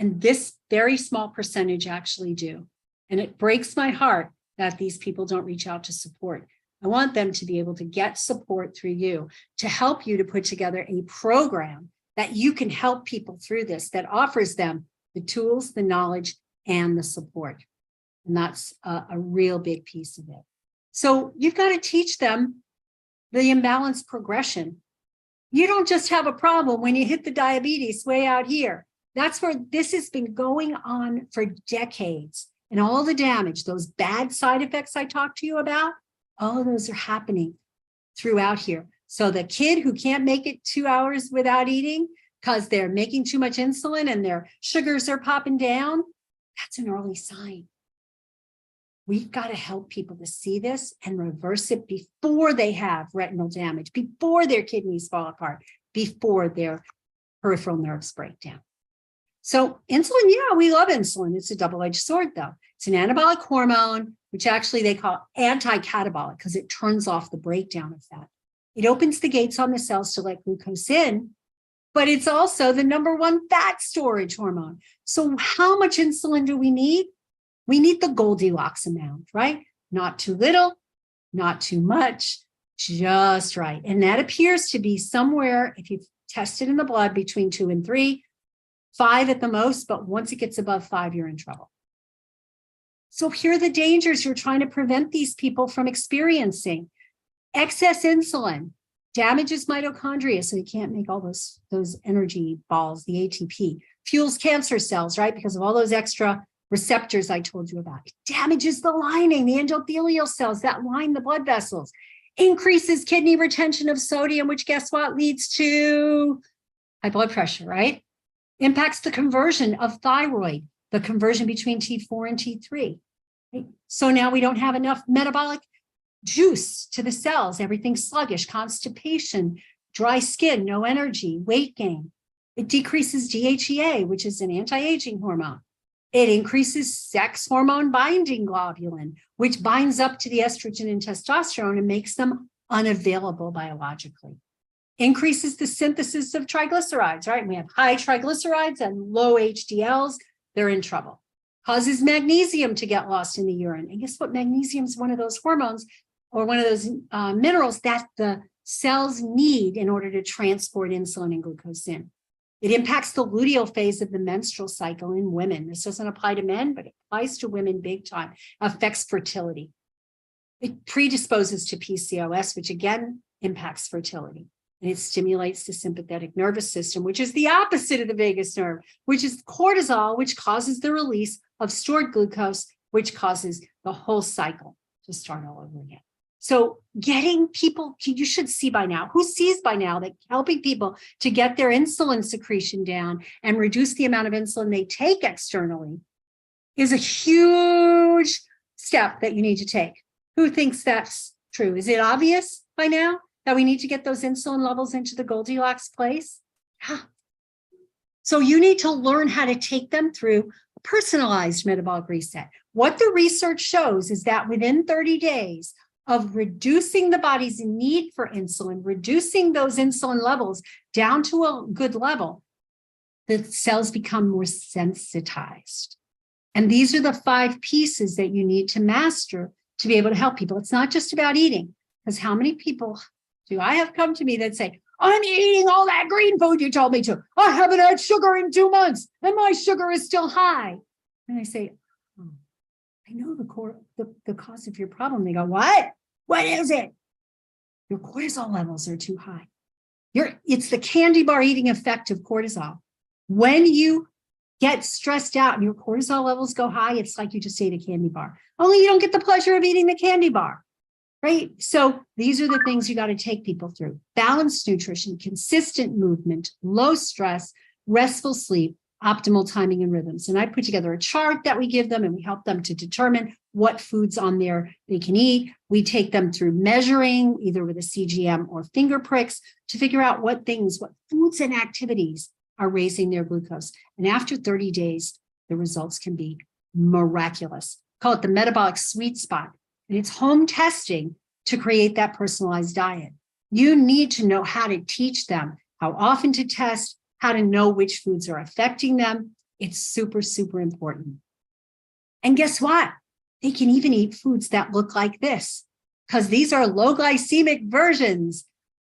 And this very small percentage actually do. And it breaks my heart that these people don't reach out to support. I want them to be able to get support through you, to help you to put together a program that you can help people through this, that offers them the tools, the knowledge, and the support. And that's a real big piece of it. So you've got to teach them the imbalanced progression. You don't just have a problem when you hit the diabetes way out here. That's where this has been going on for decades. And all the damage, those bad side effects I talked to you about, all of those are happening throughout here. So the kid who can't make it 2 hours without eating because they're making too much insulin and their sugars are popping down, that's an early sign. We've got to help people to see this and reverse it before they have retinal damage, before their kidneys fall apart, before their peripheral nerves break down. So insulin, yeah, we love insulin. It's a double-edged sword, though. It's an anabolic hormone, which actually they call anti-catabolic because it turns off the breakdown of fat. It opens the gates on the cells to let glucose in, but it's also the #1 fat storage hormone. So how much insulin do we need? We need the Goldilocks amount, right? Not too little, not too much, just right. And that appears to be somewhere, if you've tested in the blood, between 2 and 3, 5 at the most, but once it gets above 5, you're in trouble. So here are the dangers you're trying to prevent these people from experiencing. Excess insulin damages mitochondria, so you can't make all those energy balls, the ATP. Fuels cancer cells, right? Because of all those extra receptors I told you about. It damages the lining, the endothelial cells that line the blood vessels. Increases kidney retention of sodium, which guess what? Leads to high blood pressure, right? Impacts the conversion of thyroid, the conversion between T4 and T3. Right? So now we don't have enough metabolic juice to the cells. Everything's sluggish, constipation, dry skin, no energy, weight gain. It decreases DHEA, which is an anti-aging hormone. It increases sex hormone binding globulin, which binds up to the estrogen and testosterone and makes them unavailable biologically. Increases the synthesis of triglycerides, right? We have high triglycerides and low HDLs, they're in trouble. Causes magnesium to get lost in the urine. And guess what? Magnesium is one of those hormones or one of those minerals that the cells need in order to transport insulin and glucose in. It impacts the luteal phase of the menstrual cycle in women. This doesn't apply to men, but it applies to women big time. Affects fertility. It predisposes to PCOS, which again impacts fertility. And it stimulates the sympathetic nervous system, which is the opposite of the vagus nerve, which is cortisol, which causes the release of stored glucose, which causes the whole cycle to start all over again. So getting people, you should see by now, who sees by now that helping people to get their insulin secretion down and reduce the amount of insulin they take externally is a huge step that you need to take. Who thinks that's true? Is it obvious by now that we need to get those insulin levels into the Goldilocks place? Yeah. So you need to learn how to take them through a personalized metabolic reset. What the research shows is that within 30 days of reducing the body's need for insulin, reducing those insulin levels down to a good level, the cells become more sensitized. And these are the 5 pieces that you need to master to be able to help people. It's not just about eating, because how many people do I have come to me that say, I'm eating all that green food you told me to. I haven't had sugar in 2 months and my sugar is still high. And I say, oh, I know the cause of your problem. They go, what? What is it? Your cortisol levels are too high. It's the candy bar eating effect of cortisol. When you get stressed out and your cortisol levels go high, it's like you just ate a candy bar. Only you don't get the pleasure of eating the candy bar, right? So these are the things you got to take people through. Balanced nutrition, consistent movement, low stress, restful sleep, optimal timing and rhythms. And I put together a chart that we give them and we help them to determine what foods on there they can eat. We take them through measuring either with a CGM or finger pricks to figure out what foods and activities are raising their glucose. And after 30 days, the results can be miraculous. Call it the metabolic sweet spot. And it's home testing to create that personalized diet. You need to know how to teach them how often to test, how to know which foods are affecting them. It's super, super important. And guess what? They can even eat foods that look like this, because these are low glycemic versions,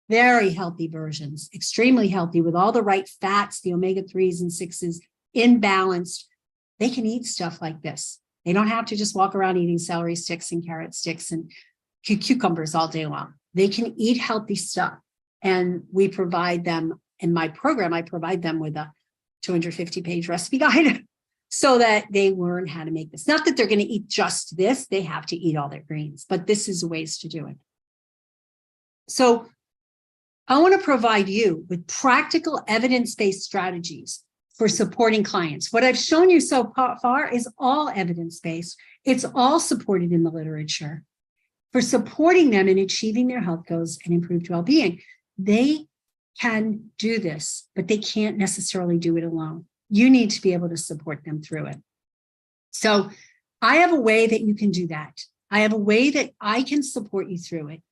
very healthy versions, extremely healthy with all the right fats, the omega-3s and 6s in balance. They can eat stuff like this. They don't have to just walk around eating celery sticks and carrot sticks and cucumbers all day long. They can eat healthy stuff. And we provide them, in my program, I provide them with a 250-page recipe guide so that they learn how to make this. Not that they're going to eat just this, they have to eat all their greens, but this is ways to do it. So I want to provide you with practical evidence-based strategies for supporting clients. What I've shown you so far is all evidence-based. It's all supported in the literature for supporting them in achieving their health goals and improved well-being. They can do this, but they can't necessarily do it alone. You need to be able to support them through it. So I have a way that you can do that. I have a way that I can support you through it.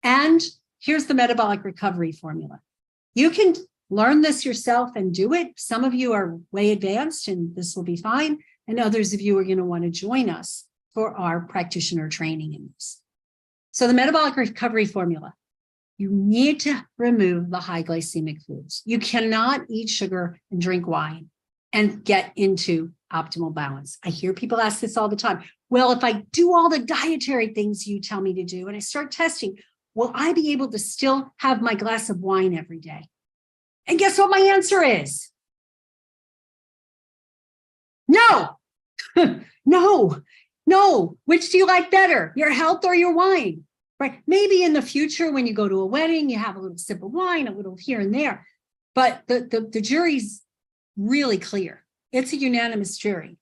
And here's the metabolic recovery formula. You can learn this yourself and do it. Some of you are way advanced and this will be fine. And others of you are going to want to join us for our practitioner training in this. So the metabolic recovery formula, you need to remove the high glycemic foods. You cannot eat sugar and drink wine and get into optimal balance. I hear people ask this all the time. Well, if I do all the dietary things you tell me to do and I start testing, will I be able to still have my glass of wine every day? And guess what my answer is? No, no. Which do you like better, your health or your wine? Right? Maybe in the future, when you go to a wedding, you have a little sip of wine, a little here and there. But the jury's really clear. It's a unanimous jury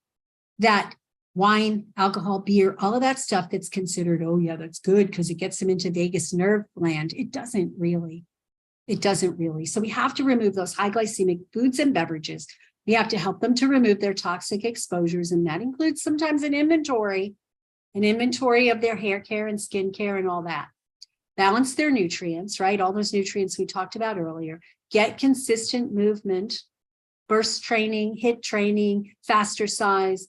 that wine, alcohol, beer, all of that stuff that's considered, oh yeah, that's good because it gets them into vagus nerve land. It doesn't really. So we have to remove those high glycemic foods and beverages. We have to help them to remove their toxic exposures. And that includes sometimes an inventory of their hair care and skin care and all that. balance their nutrients, right? All those nutrients we talked about earlier, get consistent movement, burst training, HIIT training, faster size,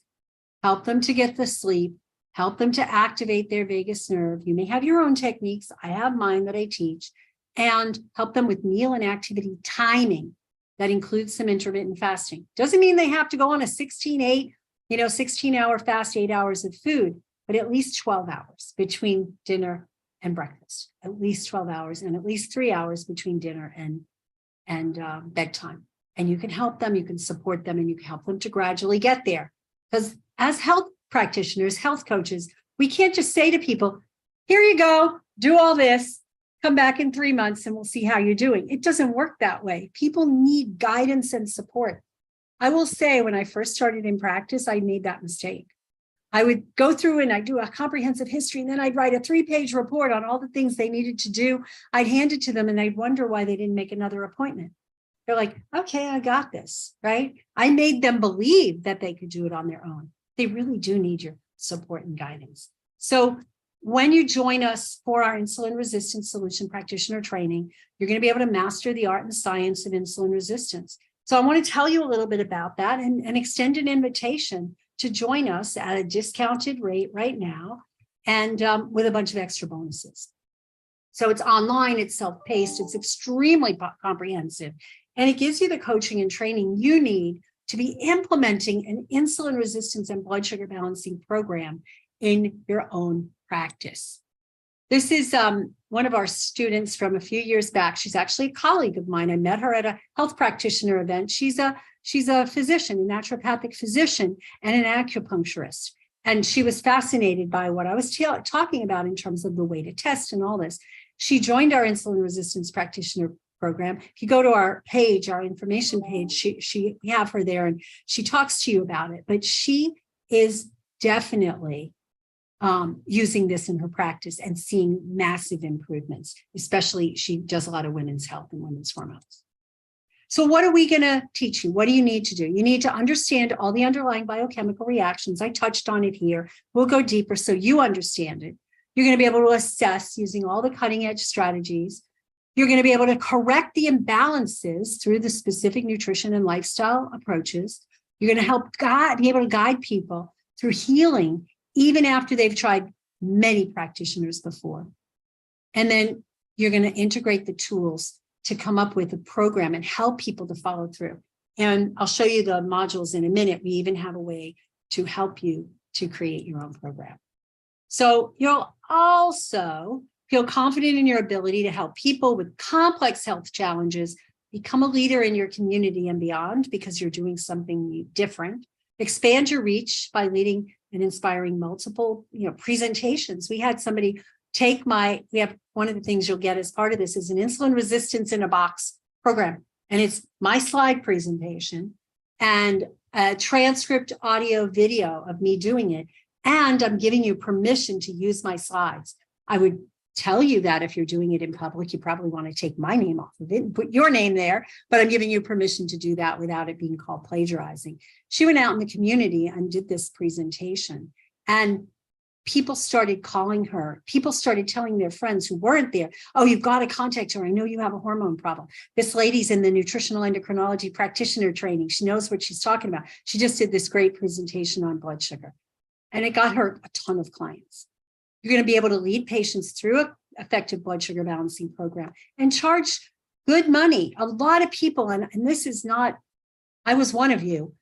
help them to get the sleep, help them to activate their vagus nerve. You may have your own techniques. I have mine that I teach, and help them with meal and activity timing that includes some intermittent fasting. Doesn't mean they have to go on a 16-8, 16-hour fast, 8 hours of food, but at least 12 hours between dinner and breakfast, at least 12 hours, and at least 3 hours between dinner and bedtime. And you can help them, you can support them, and you can help them to gradually get there. Because as health practitioners, health coaches, we can't just say to people, here you go, do all this, come back in 3 months and we'll see how you're doing. It doesn't work that way. People need guidance and support. I will say, when I first started in practice, I made that mistake. I would go through and I'd do a comprehensive history, and then I'd write a 3-page report on all the things they needed to do. I'd hand it to them and I'd wonder why they didn't make another appointment. They're like, okay, I got this, right? I made them believe that they could do it on their own. They really do need your support and guidance. So when you join us for our insulin resistance solution practitioner training, you're going to be able to master the art and science of insulin resistance. So I want to tell you a little bit about that and extend an invitation to join us at a discounted rate right now, and with a bunch of extra bonuses. So it's online, it's self-paced, it's extremely comprehensive, and it gives you the coaching and training you need to be implementing an insulin resistance and blood sugar balancing program in your own practice. This is one of our students from a few years back. She's actually a colleague of mine. I met her at a health practitioner event. She's a physician, a naturopathic physician, and an acupuncturist. And she was fascinated by what I was talking about in terms of the way to test and all this. She joined our insulin resistance practitioner program. If you go to our page, our information page, we have her there and she talks to you about it. But she is definitely using this in her practice and seeing massive improvements. Especially, she does a lot of women's health and women's hormones. So what are we going to teach you? What do you need to do? You need to understand all the underlying biochemical reactions. I touched on it here. We'll go deeper so you understand it. You're going to be able to assess using all the cutting edge strategies. You're going to be able to correct the imbalances through the specific nutrition and lifestyle approaches. You're going to be able to guide people through healing, even after they've tried many practitioners before. And then you're going to integrate the tools to come up with a program and help people to follow through. And I'll show you the modules in a minute. We even have a way to help you to create your own program. So you'll also feel confident in your ability to help people with complex health challenges become a leader in your community and beyond, because you're doing something different. Expand your reach by leading and inspiring multiple presentations. We had somebody take we have one of the things you'll get as part of this is an insulin resistance in a box program. And it's my slide presentation and a transcript audio video of me doing it. And I'm giving you permission to use my slides. I would tell you that if you're doing it in public, you probably want to take my name off of it and put your name there, but I'm giving you permission to do that without it being called plagiarizing. She went out in the community and did this presentation, and people started calling her. People started telling their friends who weren't there, oh, you've got to contact her. I know you have a hormone problem. This lady's in the nutritional endocrinology practitioner training. She knows what she's talking about. She just did this great presentation on blood sugar, and it got her a ton of clients. You're going to be able to lead patients through an effective blood sugar balancing program and charge good money. A lot of people, and this is not, I was one of you,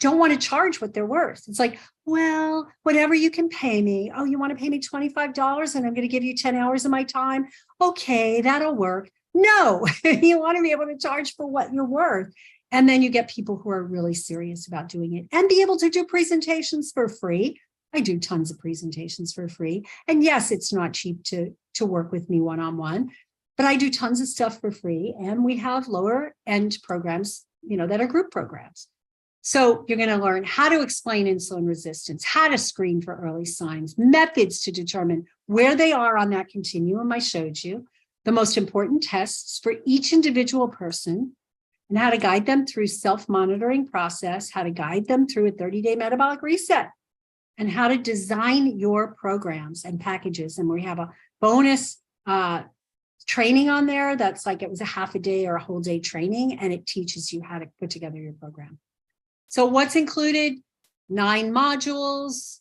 don't want to charge what they're worth. It's like, well, whatever you can pay me. Oh, you want to pay me $25 and I'm going to give you 10 hours of my time? Okay, that'll work. No, you want to be able to charge for what you're worth. And then you get people who are really serious about doing it and be able to do presentations for free. I do tons of presentations for free. And yes, it's not cheap to work with me one-on-one, but I do tons of stuff for free. And we have lower end programs, that are group programs. So you're going to learn how to explain insulin resistance, how to screen for early signs, methods to determine where they are on that continuum I showed you, the most important tests for each individual person, and how to guide them through self-monitoring process, how to guide them through a 30-day metabolic reset, and how to design your programs and packages. And we have a bonus training on there. That's like, it was a half a day or a whole day training, and it teaches you how to put together your program. So what's included? 9 modules,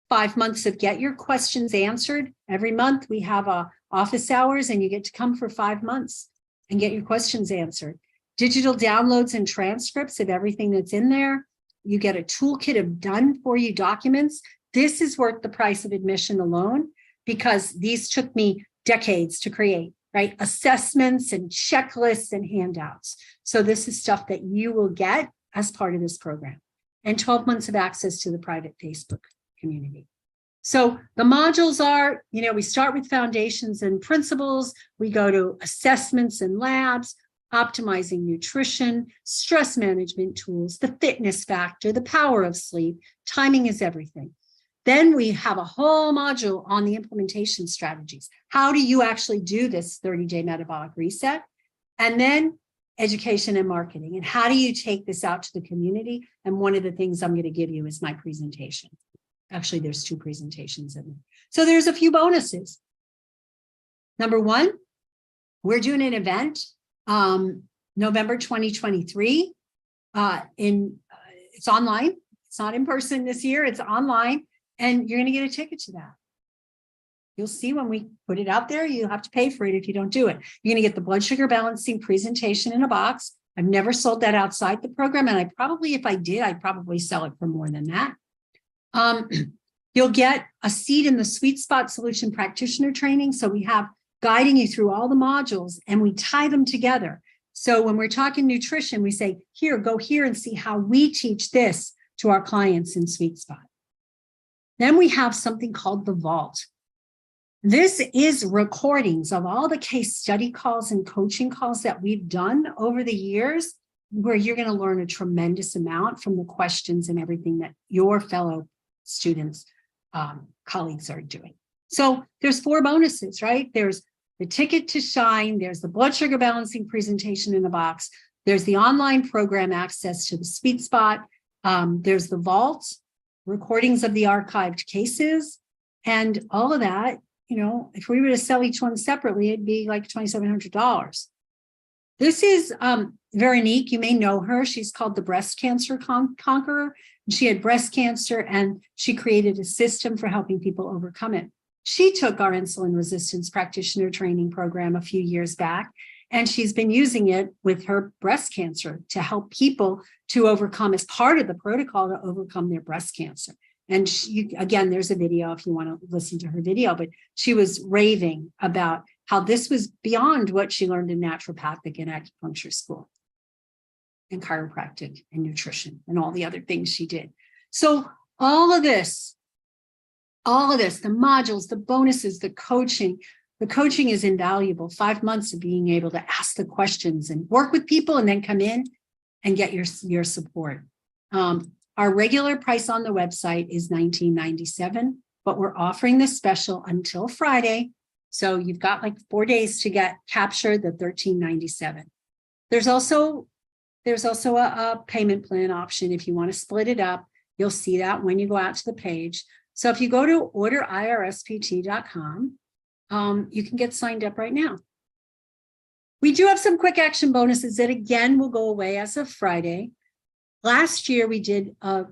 5 months of get your questions answered. Every month we have office hours, and you get to come for 5 months and get your questions answered. Digital downloads and transcripts of everything that's in there. You get a toolkit of done for you documents. This is worth the price of admission alone, because these took me decades to create, right? Assessments and checklists and handouts. So this is stuff that you will get as part of this program, and 12 months of access to the private Facebook community. So the modules are, we start with foundations and principles. We go to assessments and labs, optimizing nutrition, stress management tools, the fitness factor, the power of sleep, timing is everything. Then we have a whole module on the implementation strategies. How do you actually do this 30-day metabolic reset? And then education and marketing. And how do you take this out to the community? And one of the things I'm going to give you is my presentation. Actually, there's 2 presentations in there. So there's a few bonuses. Number 1, we're doing an event November 2023. It's online. It's not in person this year. It's online. And you're going to get a ticket to that. You'll see when we put it out there, you have to pay for it if you don't do it. You're going to get the blood sugar balancing presentation in a box. I've never sold that outside the program. And if I did, I'd probably sell it for more than that. You'll get a seat in the Sweet Spot Solution Practitioner training. So we have guiding you through all the modules, and we tie them together. So when we're talking nutrition, we say, here, go here and see how we teach this to our clients in Sweet Spot. Then we have something called the Vault. This is recordings of all the case study calls and coaching calls that we've done over the years, where you're going to learn a tremendous amount from the questions and everything that your fellow students, colleagues are doing. So there's 4 bonuses, right? There's the ticket to shine. There's the blood sugar balancing presentation in the box. There's the online program access to the Sweet Spot. There's the Vault, recordings of the archived cases, and all of that. If we were to sell each one separately, it'd be like $2,700. This is Veronique. You may know her. She's called the breast cancer conqueror. She had breast cancer, and she created a system for helping people overcome it. She took our insulin resistance practitioner training program a few years back, and she's been using it with her breast cancer to help people to overcome, as part of the protocol, to overcome their breast cancer. And again, there's a video if you want to listen to her video, but she was raving about how this was beyond what she learned in naturopathic and acupuncture school, and chiropractic and nutrition and all the other things she did. So all of this, the modules, the bonuses, the coaching is invaluable. 5 months of being able to ask the questions and work with people, and then come in and get your support. Our regular price on the website is $19.97, but we're offering this special until Friday. So you've got like 4 days to capture the $13.97. There's also a payment plan option if you want to split it up. You'll see that when you go out to the page. So if you go to orderirSpt.com, you can get signed up right now. We do have some quick action bonuses that, again, will go away as of Friday. Last year, we did a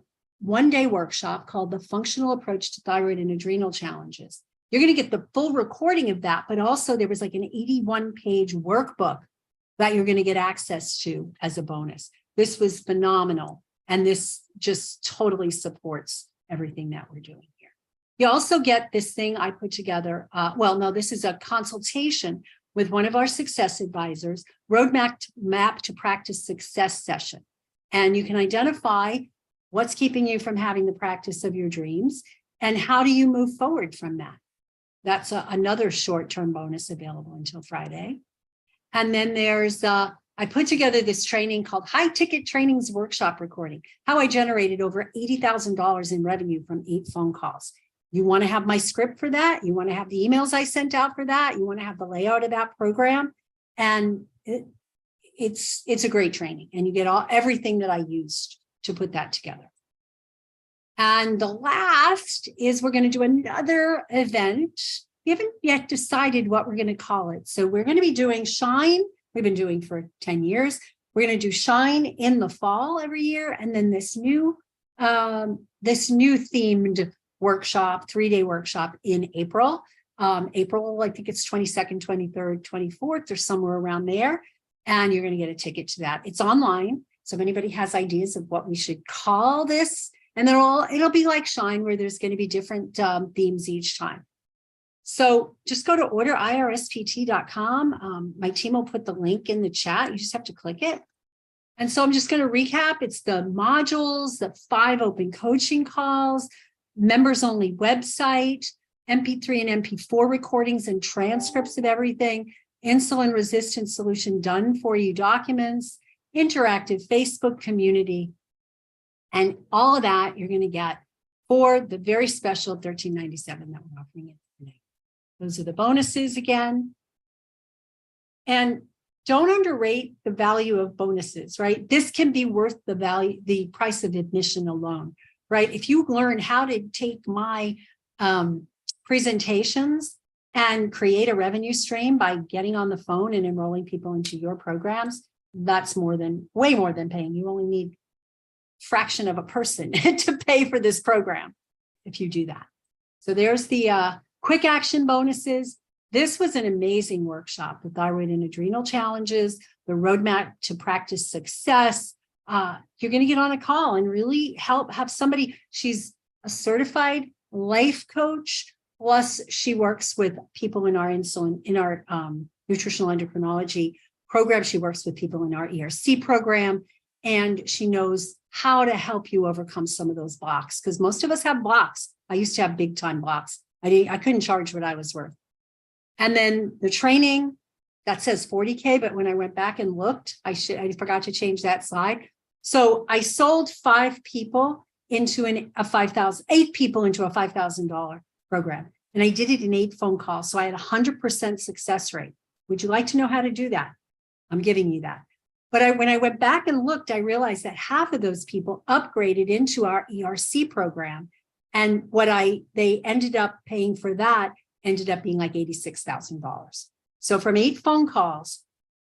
1-day workshop called the Functional Approach to Thyroid and Adrenal Challenges. You're going to get the full recording of that, but also there was like an 81-page workbook that you're going to get access to as a bonus. This was phenomenal, and this just totally supports everything that we're doing here. You also get this thing I put together. This is a consultation with one of our success advisors, Roadmap to Practice Success session. And you can identify what's keeping you from having the practice of your dreams, and how do you move forward from that. That's another short-term bonus available until Friday. And then there's, I put together this training called High Ticket Trainings Workshop Recording, how I generated over $80,000 in revenue from 8 phone calls. You want to have my script for that? You want to have the emails I sent out for that? You want to have the layout of that program? And it's a great training, and you get everything that I used to put that together. And the last is we're going to do another event we haven't yet decided what we're going to call it. So we're going to be doing Shine. We've been doing for 10 years. We're going to do Shine in the fall every year. And then this new themed workshop, 3-day workshop in April. April, I think it's 22nd, 23rd, 24th, or somewhere around there. And you're going to get a ticket to that. It's online. So if anybody has ideas of what we should call this, and it'll be like Shine, where there's going to be different themes each time. So just go to orderirSpt.com. My team will put the link in the chat. You just have to click it. And so I'm just going to recap. It's the modules, the 5 open coaching calls, members only website, MP3 and MP4 recordings and transcripts of everything, insulin resistance solution done for you documents, interactive Facebook community, and all of that you're going to get for the very special $13.97 that we're offering it today. Those are the bonuses again. And don't underrate the value of bonuses, right? This can be worth the price of admission alone, right? If you learn how to take my presentations and create a revenue stream by getting on the phone and enrolling people into your programs, that's way more than paying. You only need a fraction of a person to pay for this program if you do that. So there's the quick action bonuses. This was an amazing workshop, the thyroid and adrenal challenges, the roadmap to practice success. You're going to get on a call and really have somebody. She's a certified life coach. Plus, she works with people in our nutritional endocrinology program. She works with people in our ERC program, and she knows how to help you overcome some of those blocks, because most of us have blocks. I used to have big time blocks. I couldn't charge what I was worth. And then the training that says 40K, but when I went back and looked, I forgot to change that slide. So I sold 8 people into a $5,000 program. And I did it in 8 phone calls. So I had 100% success rate. Would you like to know how to do that? I'm giving you that. But when I went back and looked, I realized that half of those people upgraded into our ERC program. And they ended up paying for that ended up being like $86,000. So from 8 phone calls,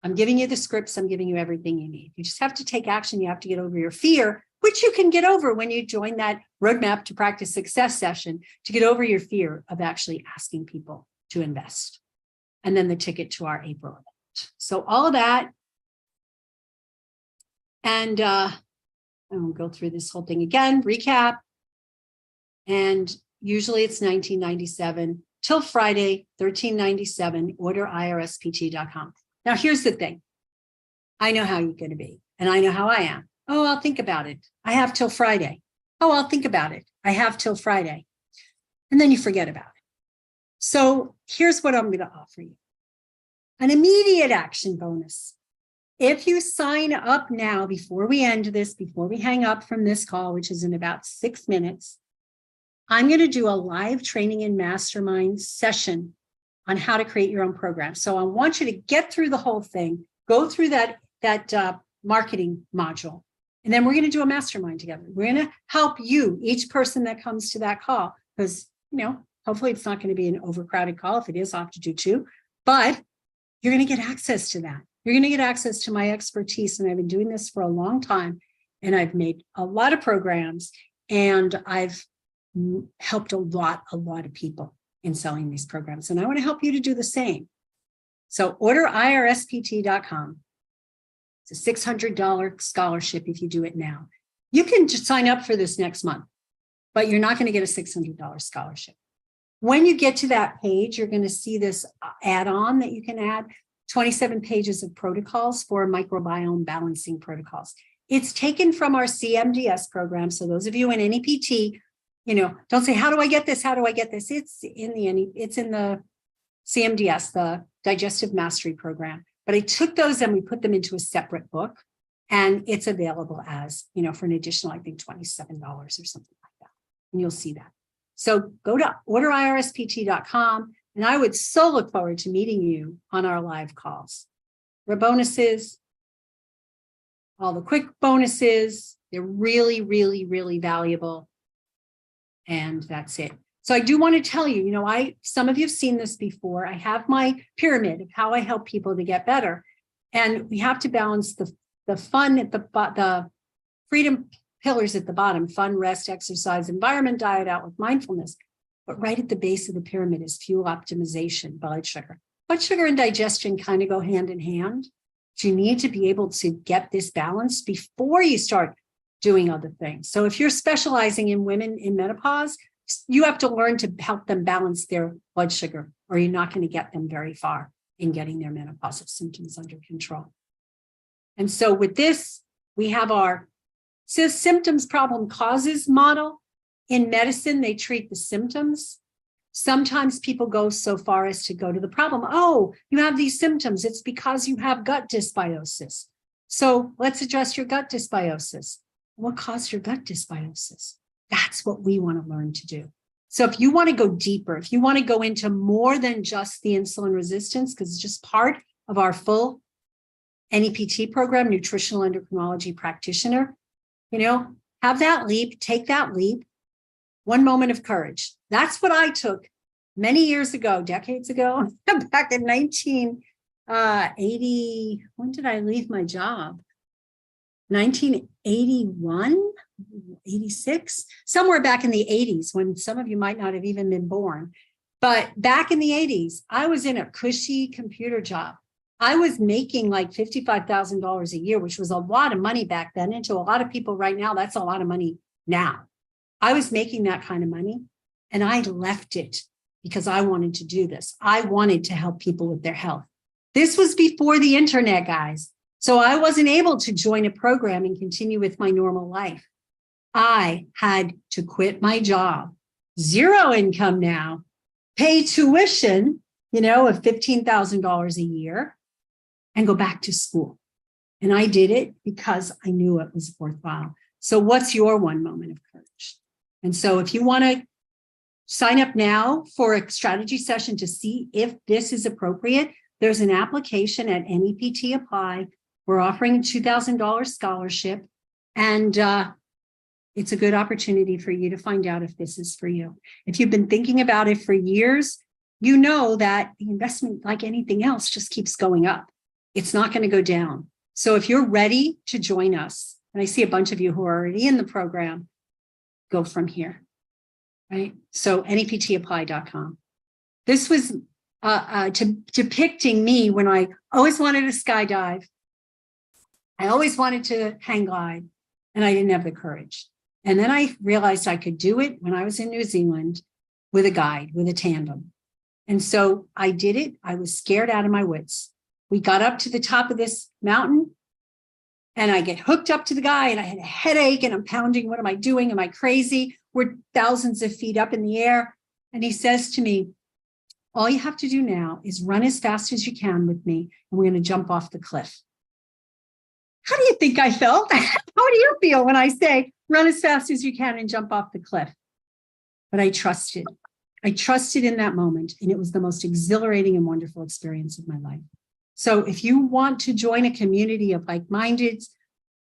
I'm giving you the scripts, I'm giving you everything you need. You just have to take action. You have to get over your fear, which you can get over when you join that roadmap to practice success session, to get over your fear of actually asking people to invest. And then the ticket to our April event. So all of that. And I won't go through this whole thing again, recap. And usually it's $19.97 till Friday, $13.97, orderirSpt.com. Now, here's the thing. I know how you're going to be, and I know how I am. Oh, I'll think about it. I have till Friday. Oh, I'll think about it. I have till Friday. And then you forget about it. So here's what I'm going to offer you. An immediate action bonus. If you sign up now, before we end this, before we hang up from this call, which is in about 6 minutes, I'm going to do a live training and mastermind session on how to create your own program. So I want you to get through the whole thing, go through that marketing module, and then we're going to do a mastermind together. We're going to help you, each person that comes to that call, because, hopefully it's not going to be an overcrowded call. If it is, I'll have to do 2, but you're going to get access to that. You're going to get access to my expertise, and I've been doing this for a long time, and I've made a lot of programs, and I've helped a lot of people in selling these programs. And I want to help you to do the same. So orderirSpt.com. It's a $600 scholarship if you do it now. You can just sign up for this next month, but you're not going to get a $600 scholarship. When you get to that page, you're going to see this add-on that you can add, 27 pages of protocols for microbiome balancing protocols. It's taken from our CMDS program. So those of you in NEPT, don't say, how do I get this? How do I get this? It's in the CMDS, the Digestive Mastery Program. But I took those and we put them into a separate book, and it's available as, for an additional, I think, $27 or something like that. And you'll see that. So go to orderirSpt.com, and I would so look forward to meeting you on our live calls. The bonuses, all the quick bonuses, they're really, really, really valuable. And that's it. So I do want to tell you, some of you have seen this before. I have my pyramid of how I help people to get better. And we have to balance the fun at the freedom pillars at the bottom: fun, rest, exercise, environment, diet, out with mindfulness. But right at the base of the pyramid is fuel optimization, blood sugar. Blood sugar and digestion kind of go hand in hand. So you need to be able to get this balance before you start doing other things. So if you're specializing in women in menopause, you have to learn to help them balance their blood sugar, or you're not going to get them very far in getting their menopausal symptoms under control. And so with this, we have our symptoms, problem, causes model. In medicine, they treat the symptoms. Sometimes people go so far as to go to the problem. Oh, you have these symptoms. It's because you have gut dysbiosis. So let's address your gut dysbiosis. What caused your gut dysbiosis? That's what we want to learn to do. So if you want to go deeper, if you want to go into more than just the insulin resistance, because it's just part of our full NEPT program, nutritional endocrinology practitioner, have that leap, take that leap. One moment of courage. That's what I took many years ago, decades ago, back in 1980. When did I leave my job? 1981, 86, somewhere back in the 80s, when some of you might not have even been born. But back in the 80s, I was in a cushy computer job. I was making like $55,000 a year, which was a lot of money back then. And to a lot of people right now, that's a lot of money now. I was making that kind of money, and I left it because I wanted to do this. I wanted to help people with their health. This was before the internet, guys. So I wasn't able to join a program and continue with my normal life. I had to quit my job, zero income now, pay tuition, of $15,000 a year, and go back to school. And I did it because I knew it was worthwhile. So what's your one moment of courage? And so if you want to sign up now for a strategy session to see if this is appropriate, there's an application at NEPT Apply. We're offering a $2,000 scholarship, and it's a good opportunity for you to find out if this is for you. If you've been thinking about it for years, you know that the investment, like anything else, just keeps going up. It's not going to go down. So if you're ready to join us, and I see a bunch of you who are already in the program, go from here, right? So neptapply.com. This was depicting me when I always wanted to skydive. I always wanted to hang glide, and I didn't have the courage. And then I realized I could do it when I was in New Zealand with a guide, with a tandem. And so I did it. I was scared out of my wits. We got up to the top of this mountain, and I get hooked up to the guy, and I had a headache, and I'm pounding. What am I doing? Am I crazy? We're thousands of feet up in the air. And he says to me, all you have to do now is run as fast as you can with me, and we're going to jump off the cliff. How do you think I felt? How do you feel when I say run as fast as you can and jump off the cliff? But I trusted. I trusted in that moment, and it was the most exhilarating and wonderful experience of my life. So if you want to join a community of like-minded,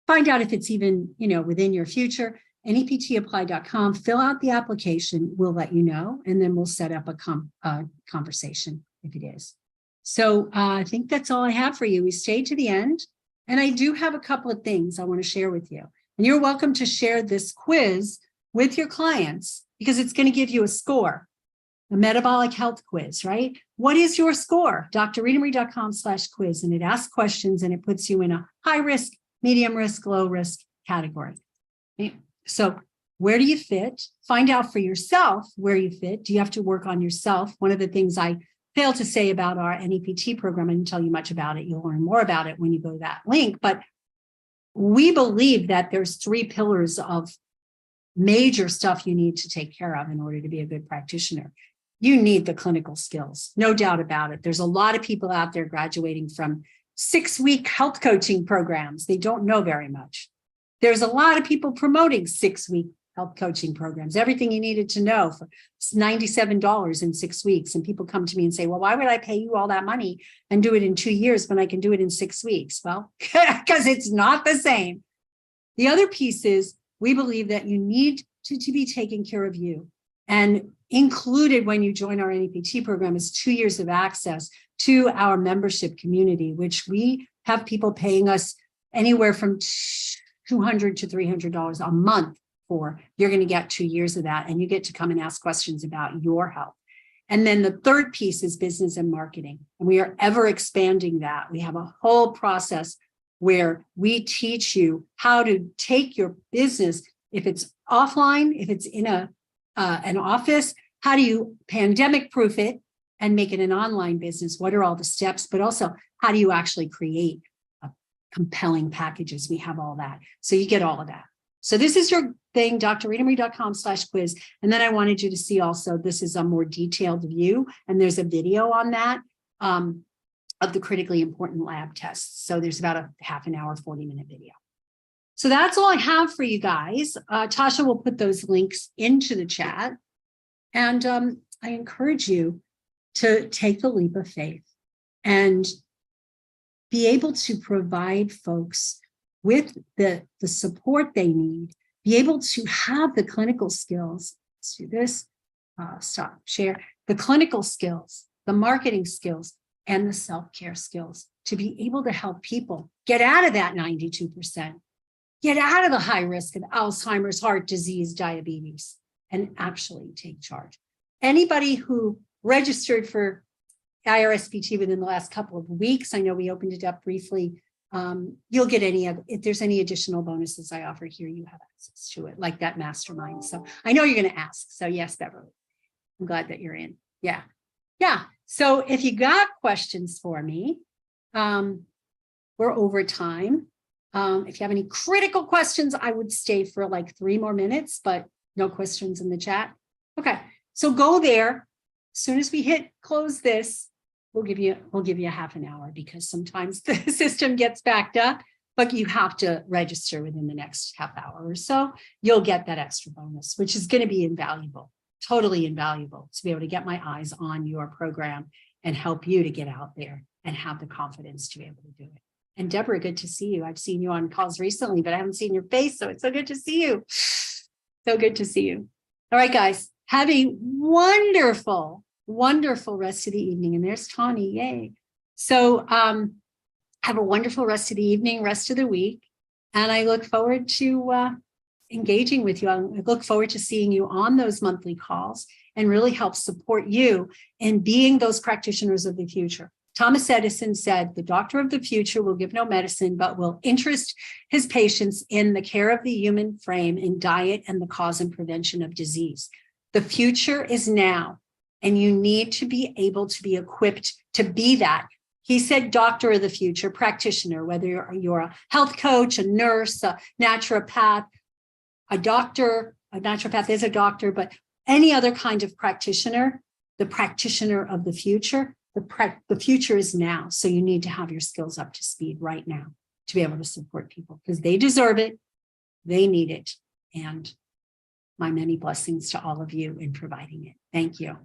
find out if it's even, within your future, neptapply.com, fill out the application. We'll let you know, and then we'll set up a conversation if it is. So I think that's all I have for you. We stayed to the end, and I do have a couple of things I want to share with you. And you're welcome to share this quiz with your clients, because it's going to give you a score. A metabolic health quiz, right? What is your score? drritamarie.com/quiz, and it asks questions, and it puts you in a high risk, medium risk, low risk category. Okay? So where do you fit? Find out for yourself where you fit. Do you have to work on yourself? One of the things I failed to say about our NEPT program, I didn't tell you much about it. You'll learn more about it when you go to that link. But we believe that there's 3 pillars of major stuff you need to take care of in order to be a good practitioner. You need the clinical skills, no doubt about it. There's a lot of people out there graduating from 6-week health coaching programs. They don't know very much. There's a lot of people promoting 6-week health coaching programs. Everything you needed to know for $97 in 6 weeks. And people come to me and say, well, why would I pay you all that money and do it in 2 years when I can do it in 6 weeks? Well, because it's not the same. The other piece is we believe that you need to be taking care of you. And included when you join our NEPT program is 2 years of access to our membership community, which we have people paying us anywhere from $200 to $300 a month for. You're going to get 2 years of that, and you get to come and ask questions about your health. And then the third piece is business and marketing. And we are ever expanding that. We have a whole process where we teach you how to take your business, if it's offline, if it's in an office, how do you pandemic proof it and make it an online business? What are all the steps? But also, how do you actually create compelling packages? We have all that. So you get all of that. So this is your thing, drritamarie.com/quiz. And then I wanted you to see also, this is a more detailed view, and there's a video on that of the critically important lab tests. So there's about a half an hour, 40-minute video. So that's all I have for you guys. Tasha will put those links into the chat. And I encourage you to take the leap of faith and be able to provide folks with the support they need, be able to have the clinical skills. Let's do this, stop, share, the clinical skills, the marketing skills, and the self-care skills to be able to help people get out of that 92%, get out of the high risk of Alzheimer's, heart disease, diabetes, and actually take charge. Anybody who registered for IRSPT within the last couple of weeks, I know we opened it up briefly, you'll get if there's any additional bonuses I offer here, you have access to it, like that mastermind. So I know you're going to ask. So yes, Beverly, I'm glad that you're in. Yeah. So if you got questions for me, we're over time. If you have any critical questions, I would stay for like 3 more minutes, but no questions in the chat. Okay, so go there. As soon as we hit close this, we'll give you a half an hour, because sometimes the system gets backed up, but you have to register within the next half hour or so. You'll get that extra bonus, which is going to be invaluable, totally invaluable, to be able to get my eyes on your program and help you to get out there and have the confidence to be able to do it. And Deborah, good to see you. I've seen you on calls recently, but I haven't seen your face, so it's so good to see you. So good to see you. All right, guys, have a wonderful rest of the evening. And there's Tawny, yay. So have a wonderful rest of the evening, rest of the week. And I look forward to engaging with you. I look forward to seeing you on those monthly calls and really help support you in being those practitioners of the future. Thomas Edison said, the doctor of the future will give no medicine, but will interest his patients in the care of the human frame, in diet, and the cause and prevention of disease. The future is now, and you need to be able to be equipped to be that. He said doctor of the future, practitioner, whether you're a health coach, a nurse, a naturopath, a doctor. A naturopath is a doctor, but any other kind of practitioner, the practitioner of the future, the future is now. So you need to have your skills up to speed right now to be able to support people, because they deserve it, they need it. And my many blessings to all of you in providing it. Thank you.